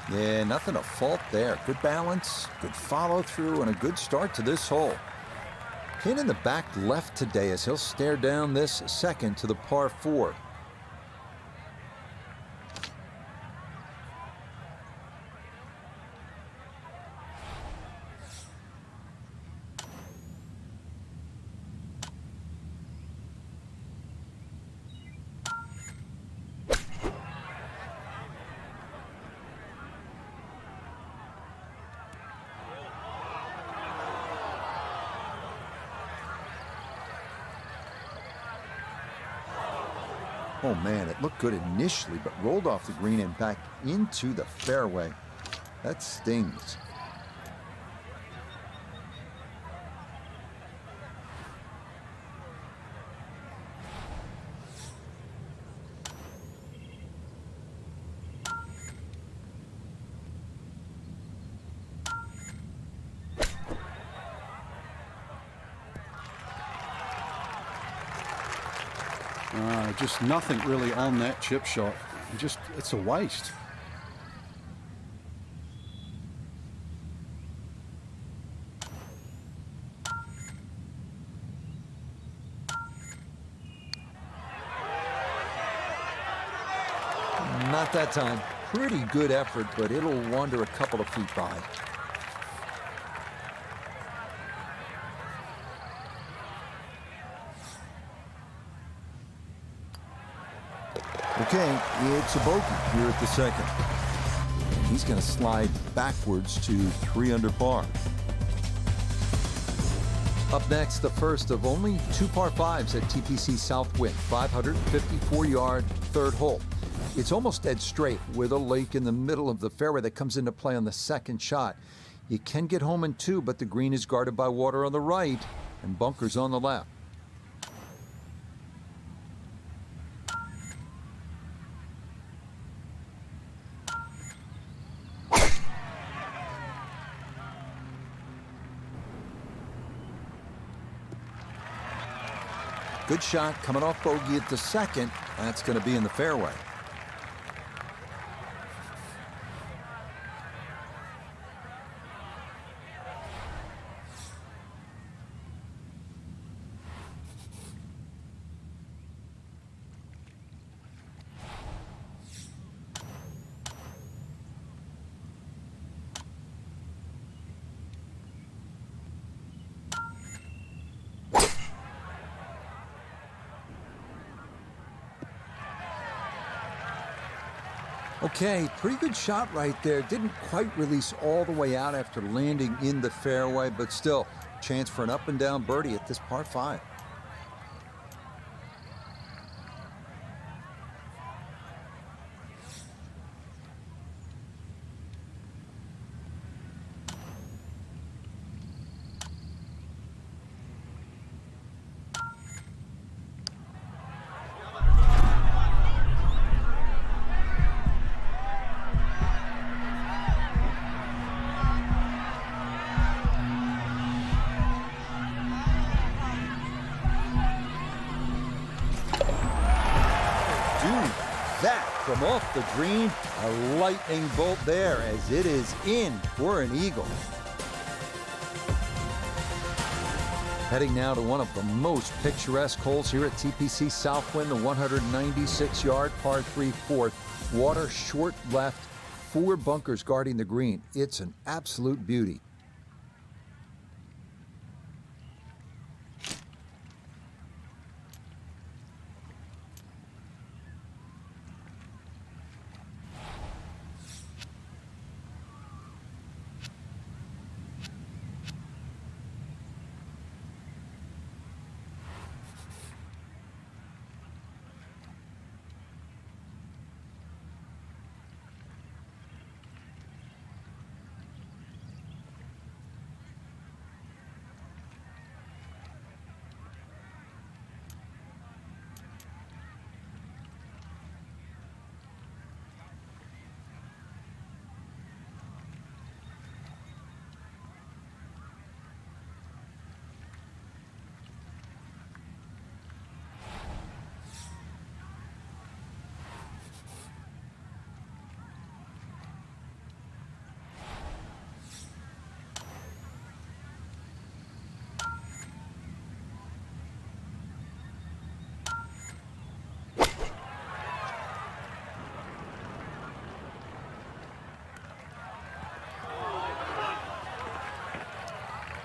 Yeah, nothing to fault there. Good balance, good follow through, and a good start to this hole. Pin in the back left today as he'll stare down this second to the par 4. Oh man, it looked good initially, but rolled off the green and back into the fairway. That stings. Just nothing really on that chip shot. It's a waste. Not that time. Pretty good effort, but it'll wander a couple of feet by. Okay, it's a bogey here at the second. He's going to slide backwards to 3 under par. Up next, the first of only 2 par 5s at TPC Southwind, 554-yard third hole. It's almost dead straight with a lake in the middle of the fairway that comes into play on the second shot. You can get home in 2, but the green is guarded by water on the right and bunkers on the left. Good shot coming off bogey at the second. That's going to be in the fairway. Okay, pretty good shot right there. Didn't quite release all the way out after landing in the fairway, but still, chance for an up and down birdie at this par 5. From off the green, a lightning bolt there as it is in for an eagle. Heading now to one of the most picturesque holes here at TPC Southwind, the 196-yard par 3 fourth. Water short left, 4 bunkers guarding the green. It's an absolute beauty.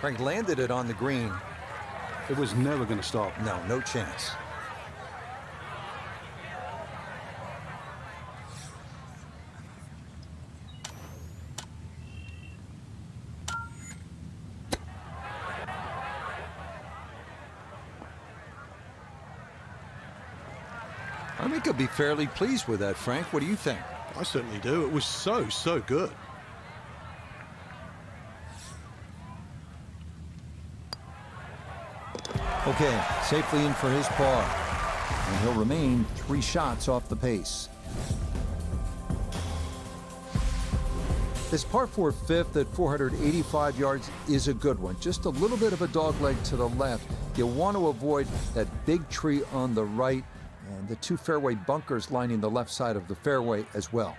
Frank landed it on the green. It was never going to stop. No, no chance. I think he'll be fairly pleased with that, Frank. What do you think? I certainly do. It was so good. Okay, safely in for his par. And he'll remain 3 shots off the pace. This par 4 fifth at 485 yards is a good one. Just a little bit of a dogleg to the left. You'll want to avoid that big tree on the right and the 2 fairway bunkers lining the left side of the fairway as well.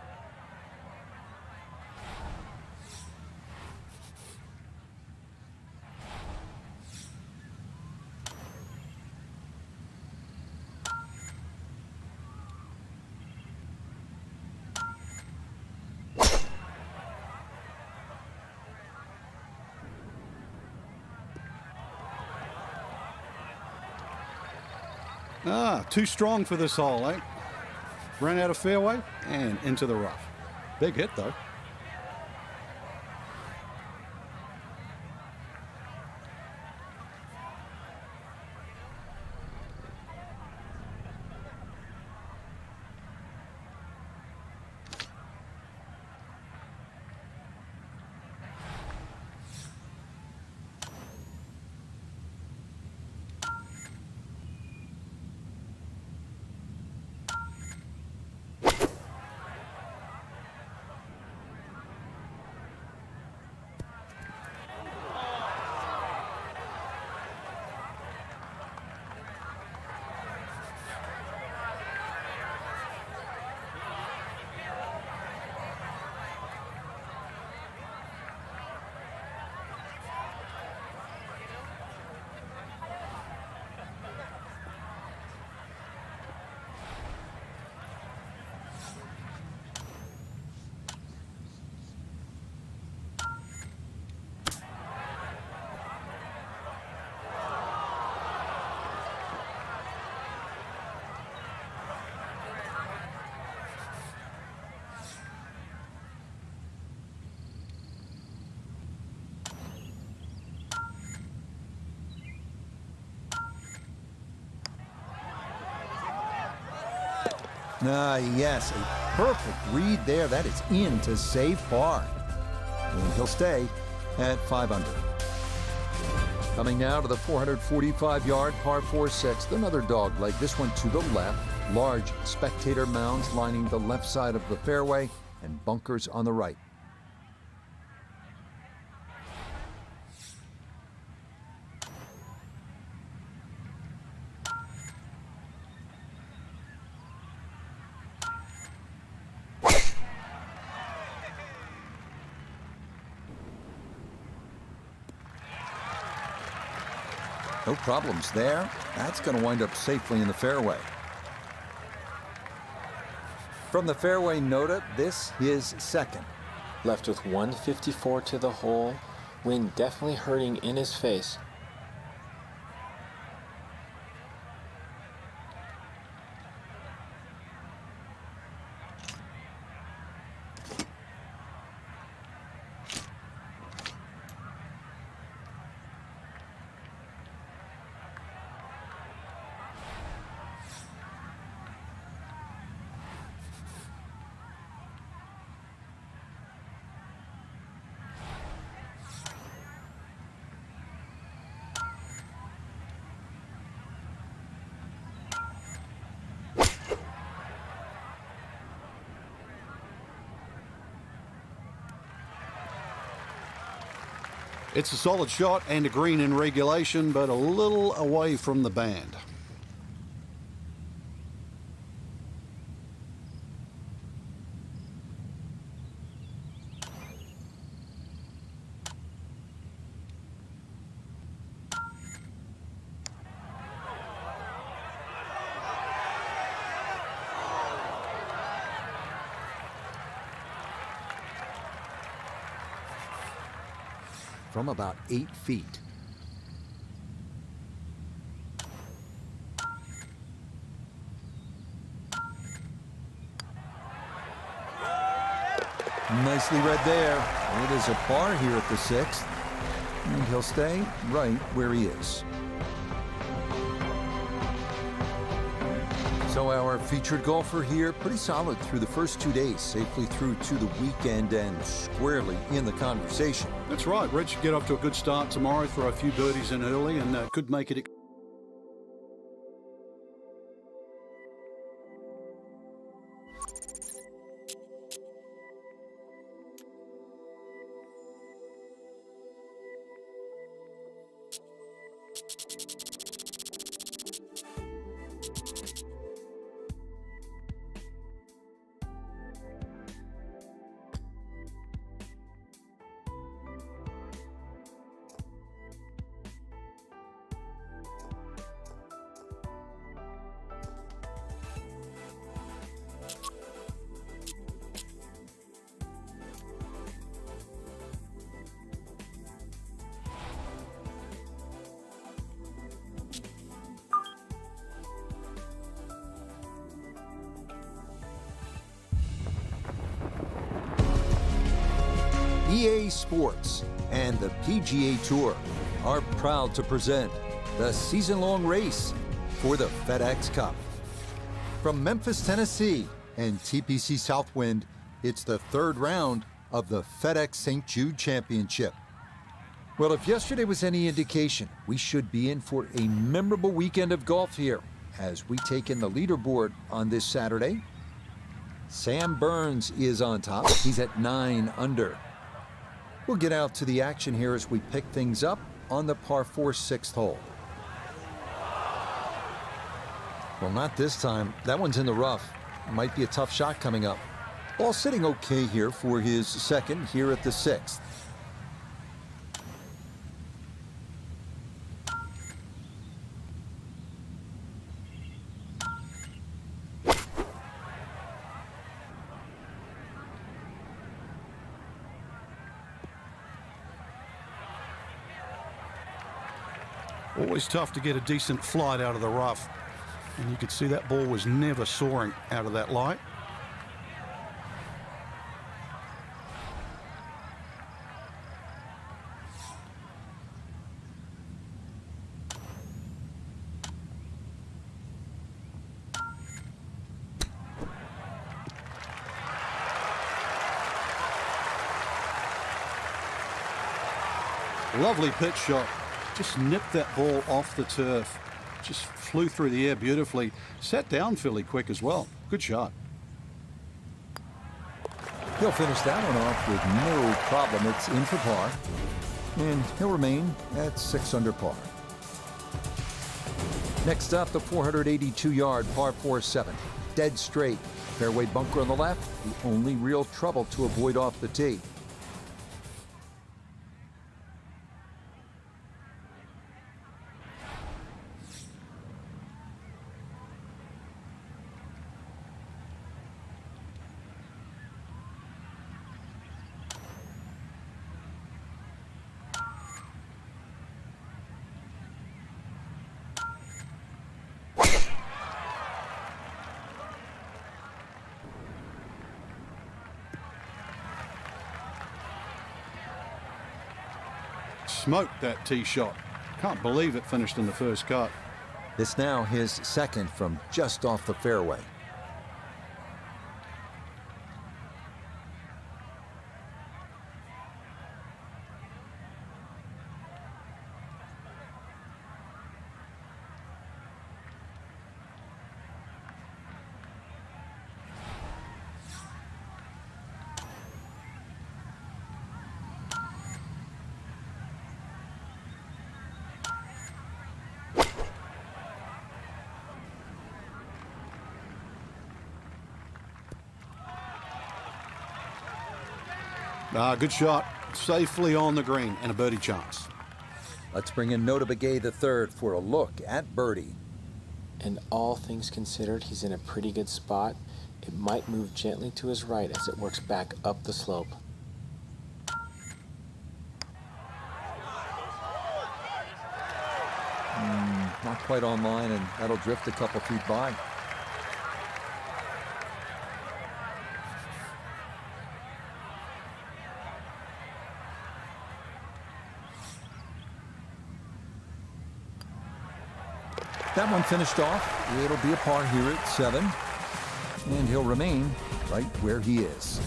Too strong for this hole, eh? Ran out of fairway and into the rough. Big hit, though. Yes, a perfect read there. That is in to save par. And he'll stay at 5 under. Coming now to the 445-yard par 4/6, another dog leg. This one to the left. Large spectator mounds lining the left side of the fairway and bunkers on the right. No problems there. That's going to wind up safely in the fairway. From the fairway nota, this is second. Left with 154 to the hole. Wind definitely hurting in his face. It's a solid shot and a green in regulation, but a little away from the band. from about 8 feet. Nicely read there. It is a par here at the 6th, and he'll stay right where he is. So our featured golfer here, pretty solid through the first 2 days, safely through to the weekend and squarely in the conversation. That's right. Rich, get off to a good start tomorrow, throw a few birdies in early, and could make it. Ea Sports and the PGA Tour are proud to present the season-long race for the FedEx Cup. From Memphis, Tennessee and TPC Southwind, it's the 3rd round of the FedEx St. Jude Championship. Well, if yesterday was any indication, we should be in for a memorable weekend of golf here as we take in the leaderboard on this Saturday. Sam Burns is on top. He's at 9 under. We'll get out to the action here as we pick things up on the par 4 6th hole. Well, not this time. That one's in the rough. Might be a tough shot coming up. Ball sitting okay here for his 2nd here at the 6th. Always tough to get a decent flight out of the rough. And you could see that ball was never soaring out of that light. Lovely pitch shot. Just nipped that ball off the turf. Just flew through the air beautifully. Sat down fairly quick as well. Good shot. He'll finish that one off with no problem. It's in for par. And he'll remain at 6 under par. Next up, the 482-yard par 4-7. Dead straight. Fairway bunker on the left. The only real trouble to avoid off the tee. Smoked that tee shot. Can't believe it finished in the first cut. This now his 2nd from just off the fairway. Good shot. Safely on the green and a birdie chance. Let's bring in Nota Begay III for a look at birdie. And all things considered, he's in a pretty good spot. It might move gently to his right as it works back up the slope. not quite online, and that'll drift a couple feet by. That one finished off. It'll be a par here at 7, and he'll remain right where he is.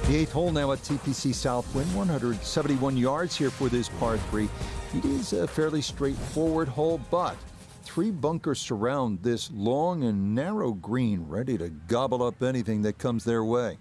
The 8th hole now at TPC Southwind, 171 yards here for this par 3. It is a fairly straightforward hole, but 3 bunkers surround this long and narrow green, ready to gobble up anything that comes their way.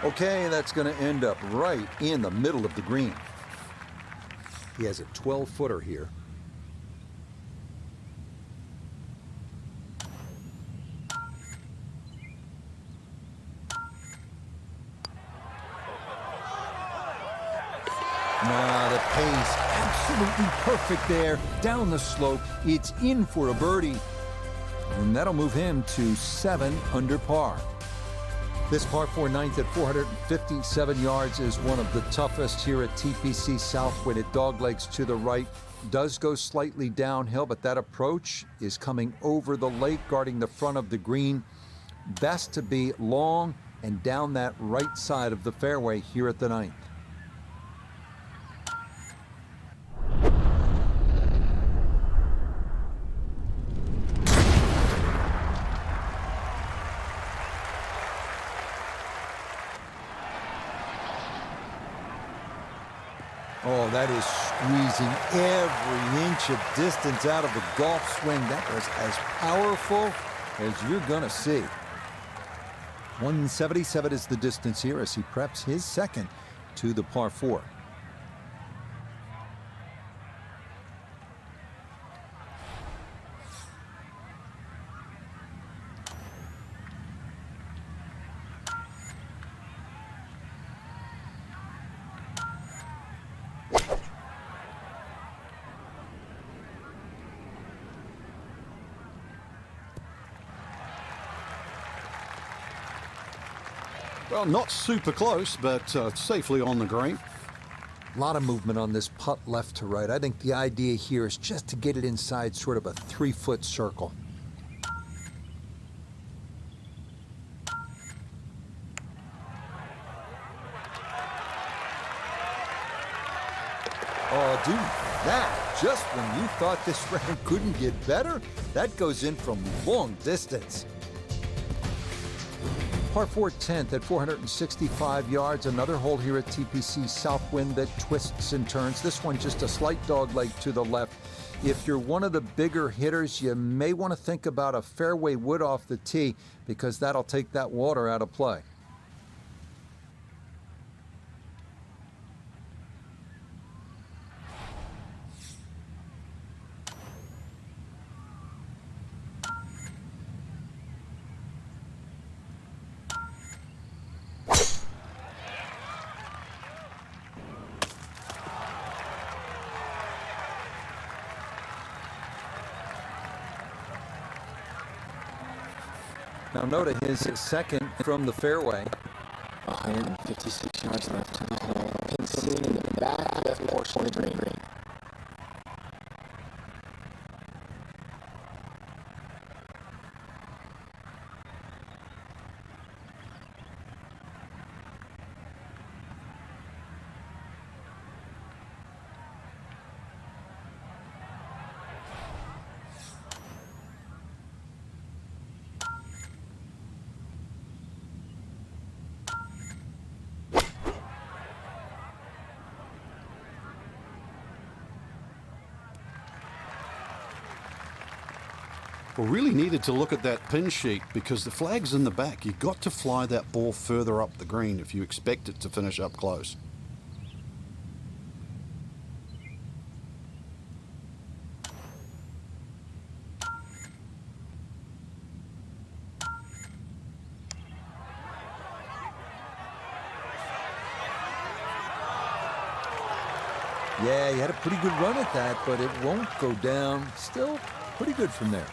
Okay, that's going to end up right in the middle of the green. He has a 12-footer here. The pace absolutely perfect there. Down the slope, it's in for a birdie. And that'll move him to 7 under par. This par 4 ninth at 457 yards is one of the toughest here at TPC Southwind. It doglegs to the right, does go slightly downhill, but that approach is coming over the lake, guarding the front of the green. Best to be long and down that right side of the fairway here at the 9th. Oh, that is squeezing every inch of distance out of the golf swing. That was as powerful as you're going to see. 177 is the distance here as he preps his second to the par 4. Well, not super close, but safely on the green. A lot of movement on this putt left to right. I think the idea here is just to get it inside sort of a 3-foot circle. Oh, dude, that, just when you thought this round couldn't get better, that goes in from long distance. Par 4 10th at 465 yards. Another hole here at TPC Southwind that twists and turns. This one just a slight dogleg to the left. If you're one of the bigger hitters, you may want to think about a fairway wood off the tee because that'll take that water out of play. Now note his second from the fairway. 156 yards left to the hole. Pin sitting in the back left portion of the green. Well, really needed to look at that pin sheet because the flag's in the back. You've got to fly that ball further up the green if you expect it to finish up close. Yeah, he had a pretty good run at that, but it won't go down. Still pretty good from there.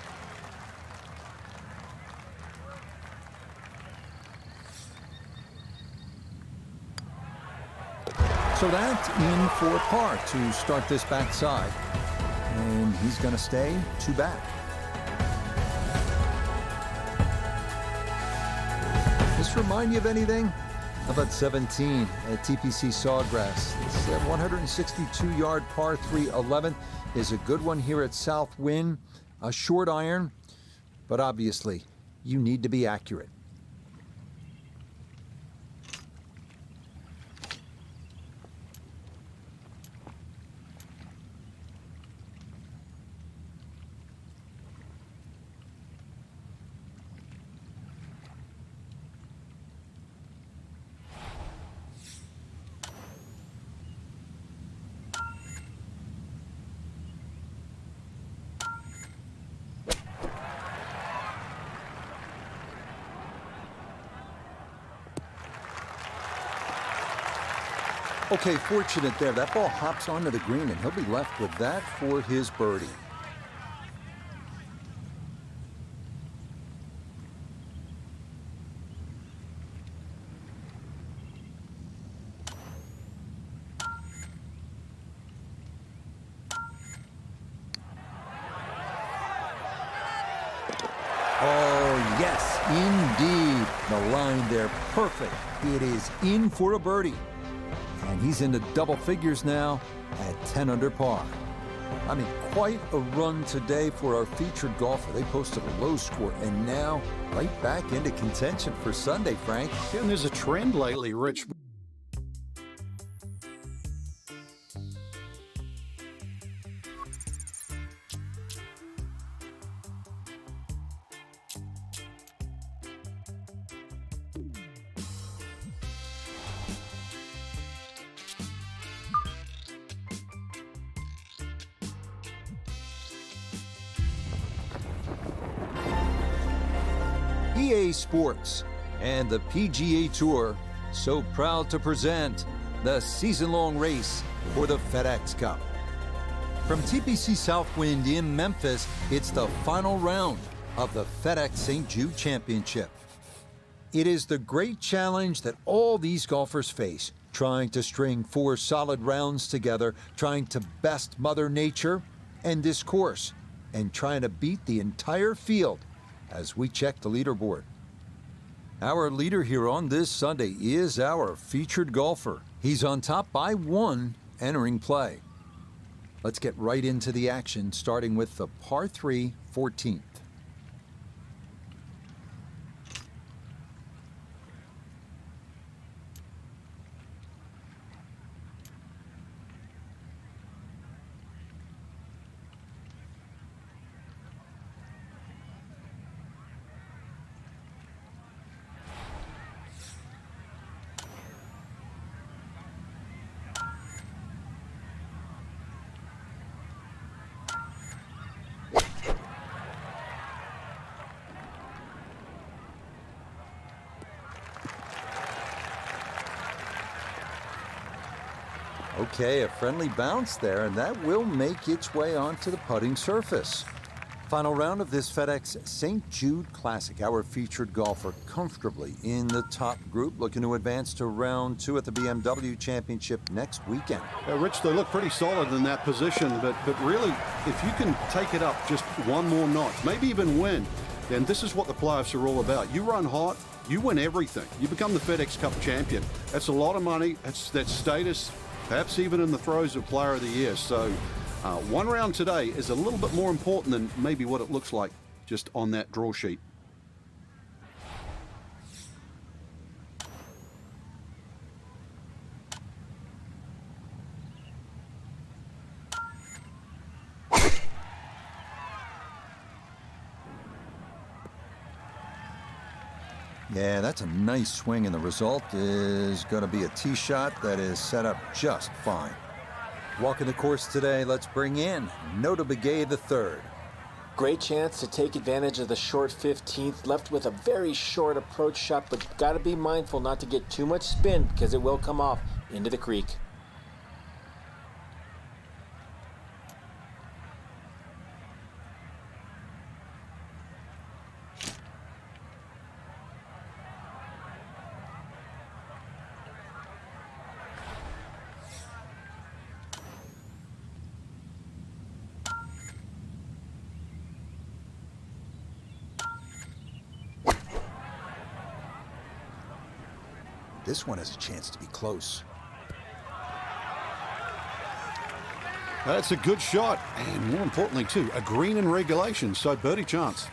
So that's in for par to start this backside. And he's going to stay 2 back. This remind you of anything? How about 17 at TPC Sawgrass? This 162-yard par 3 11th is a good one here at South Wind. A short iron, but obviously you need to be accurate. Okay, fortunate there. That ball hops onto the green, and he'll be left with that for his birdie. Oh, yes, indeed. The line there, perfect. It is in for a birdie. And he's into double figures now at 10 under par. I mean, quite a run today for our featured golfer. They posted a low score and now right back into contention for Sunday, Frank. Yeah, and there's a trend lately, Rich. Ea Sports and the PGA Tour so proud to present the season-long race for the FedEx Cup. From TPC Southwind in Memphis, it's the final round of the FedEx St. Jude Championship. It is the great challenge that all these golfers face, trying to string 4 solid rounds together, trying to best Mother Nature and this course, and trying to beat the entire field as we check the leaderboard. Our leader here on this Sunday is our featured golfer. He's on top by 1 entering play. Let's get right into the action, starting with the par 3 14th. Okay, a friendly bounce there, and that will make its way onto the putting surface. Final round of this FedEx St. Jude Classic. Our featured golfer comfortably in the top group, looking to advance to round 2 at the BMW Championship next weekend. Rich, they look pretty solid in that position, but really, if you can take it up just 1 more notch, maybe even win, then this is what the playoffs are all about. You run hot, you win everything. You become the FedEx Cup champion. That's a lot of money. That's status, perhaps even in the throes of Player of the Year. So 1 round today is a little bit more important than maybe what it looks like just on that draw sheet. Yeah, that's a nice swing, and the result is going to be a tee shot that is set up just fine. Walking the course today, let's bring in Nota Begay III. Great chance to take advantage of the short 15th, left with a very short approach shot, but got to be mindful not to get too much spin because it will come off into the creek. This one has a chance to be close. That's a good shot, and more importantly, too, a green in regulation, so birdie chance.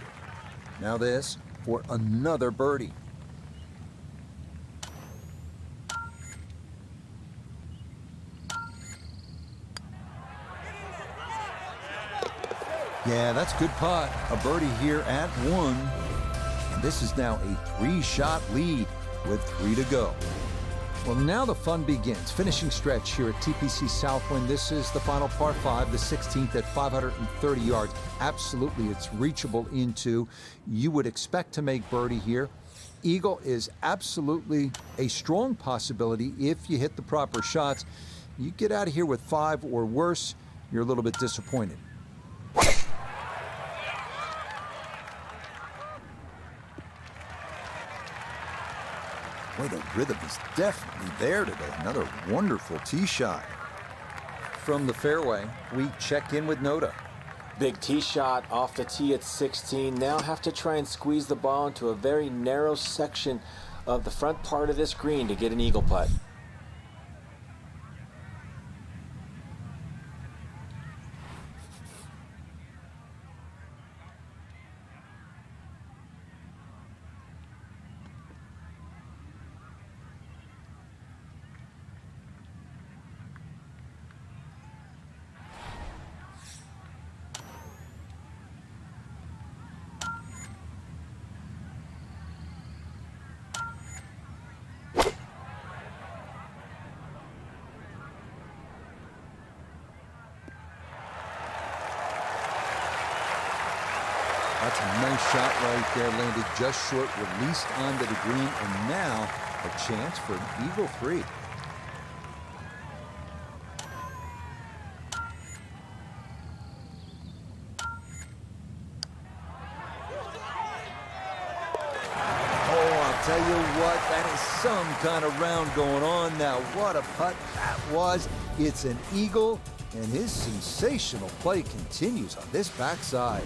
Now this for another birdie. Yeah, that's good putt. A birdie here at 1. And this is now a 3-shot lead with 3 to go. Well, now the fun begins. Finishing stretch here at TPC Southwind. This is the final par 5, the 16th at 530 yards. Absolutely, it's reachable into. You would expect to make birdie here. Eagle is absolutely a strong possibility if you hit the proper shots. You get out of here with 5 or worse, you're a little bit disappointed. Boy, the rhythm is definitely there today. Another wonderful tee shot. From the fairway, we check in with Nota. Big tee shot off the tee at 16. Now have to try and squeeze the ball into a very narrow section of the front part of this green to get an eagle putt. That's a nice shot right there, landed just short, released onto the green, and now a chance for an eagle 3. Oh, I'll tell you what, that is some kind of round going on now. What a putt that was. It's an eagle, and his sensational play continues on this backside.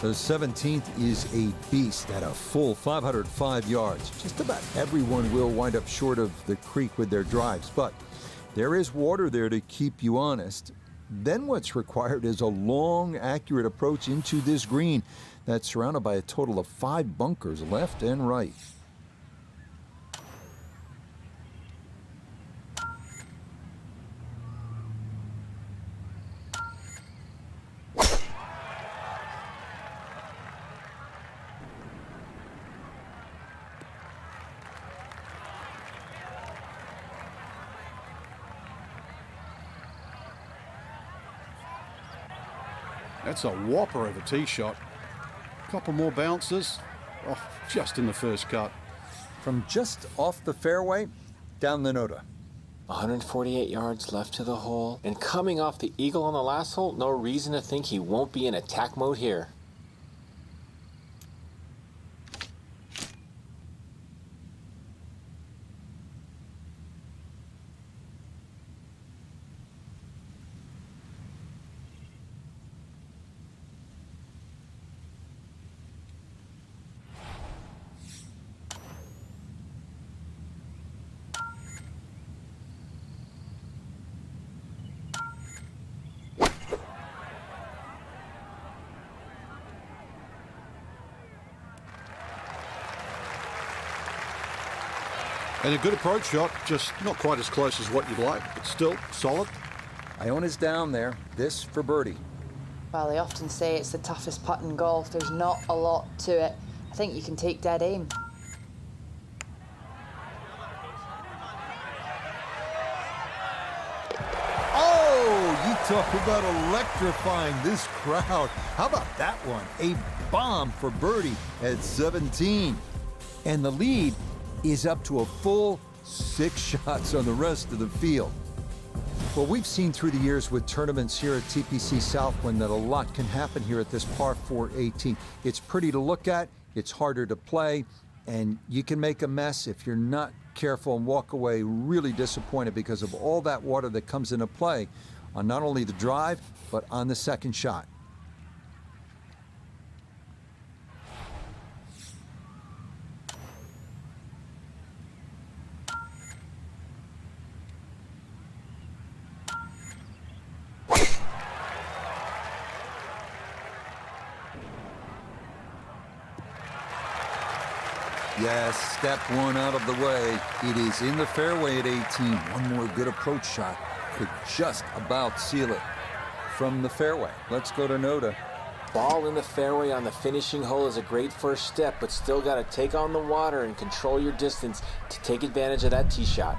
The 17th is a beast at a full 505 yards. Just about everyone will wind up short of the creek with their drives, but there is water there to keep you honest. Then what's required is a long, accurate approach into this green that's surrounded by a total of 5 bunkers left and right. That's a whopper of a tee shot. Couple more bounces. Oh, just in the first cut. From just off the fairway, down the Nota. 148 yards left to the hole. And coming off the eagle on the last hole, no reason to think he won't be in attack mode here. And a good approach shot, just not quite as close as what you'd like, but still solid. Iona's down there. This for birdie. Well, they often say it's the toughest putt in golf. There's not a lot to it. I think you can take dead aim. talk about electrifying this crowd. How about that one? A bomb for birdie at 17. And the lead is up to a full 6 shots on the rest of the field. Well, we've seen through the years with tournaments here at TPC Southwind that a lot can happen here at this par 4 18. It's pretty to look at, it's harder to play, and you can make a mess if you're not careful and walk away really disappointed because of all that water that comes into play on not only the drive, but on the second shot. Yes, step one out of the way. It is in the fairway at 18. One more good approach shot could just about seal it from the fairway. Let's go to Noda. Ball in the fairway on the finishing hole is a great first step, but still got to take on the water and control your distance to take advantage of that tee shot.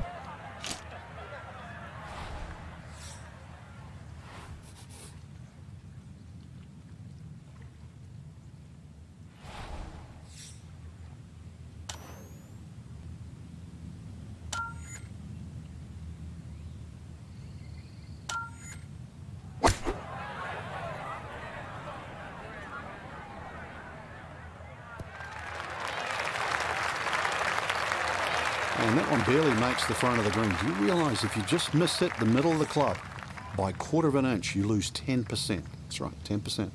And that one barely makes the front of the green. Do you realize if you just miss it the middle of the club by 1/4 of an inch, you lose 10%. That's right, 10%.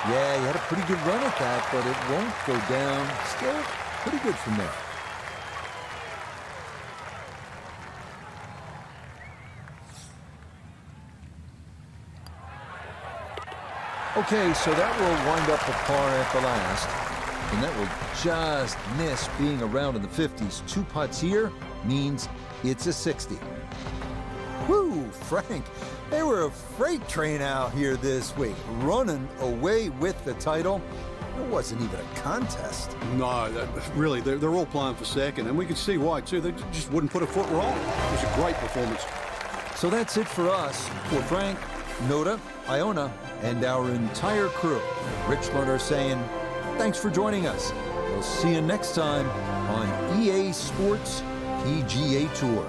Yeah, he had a pretty good run at that, but it won't go down. Still pretty good from there. Okay, so that will wind up a par at the last, and that will just miss being around in the 50s. 2 putts here means it's a 60. Whoo, Frank, they were a freight train out here this week, running away with the title. It wasn't even a contest. No, really, they're all playing for second, and we could see why, too. They just wouldn't put a foot wrong. It was a great performance. So that's it for us. For Frank, Noda, Iona, and our entire crew, Rich Lerner saying, thanks for joining us. We'll see you next time on EA Sports PGA Tour.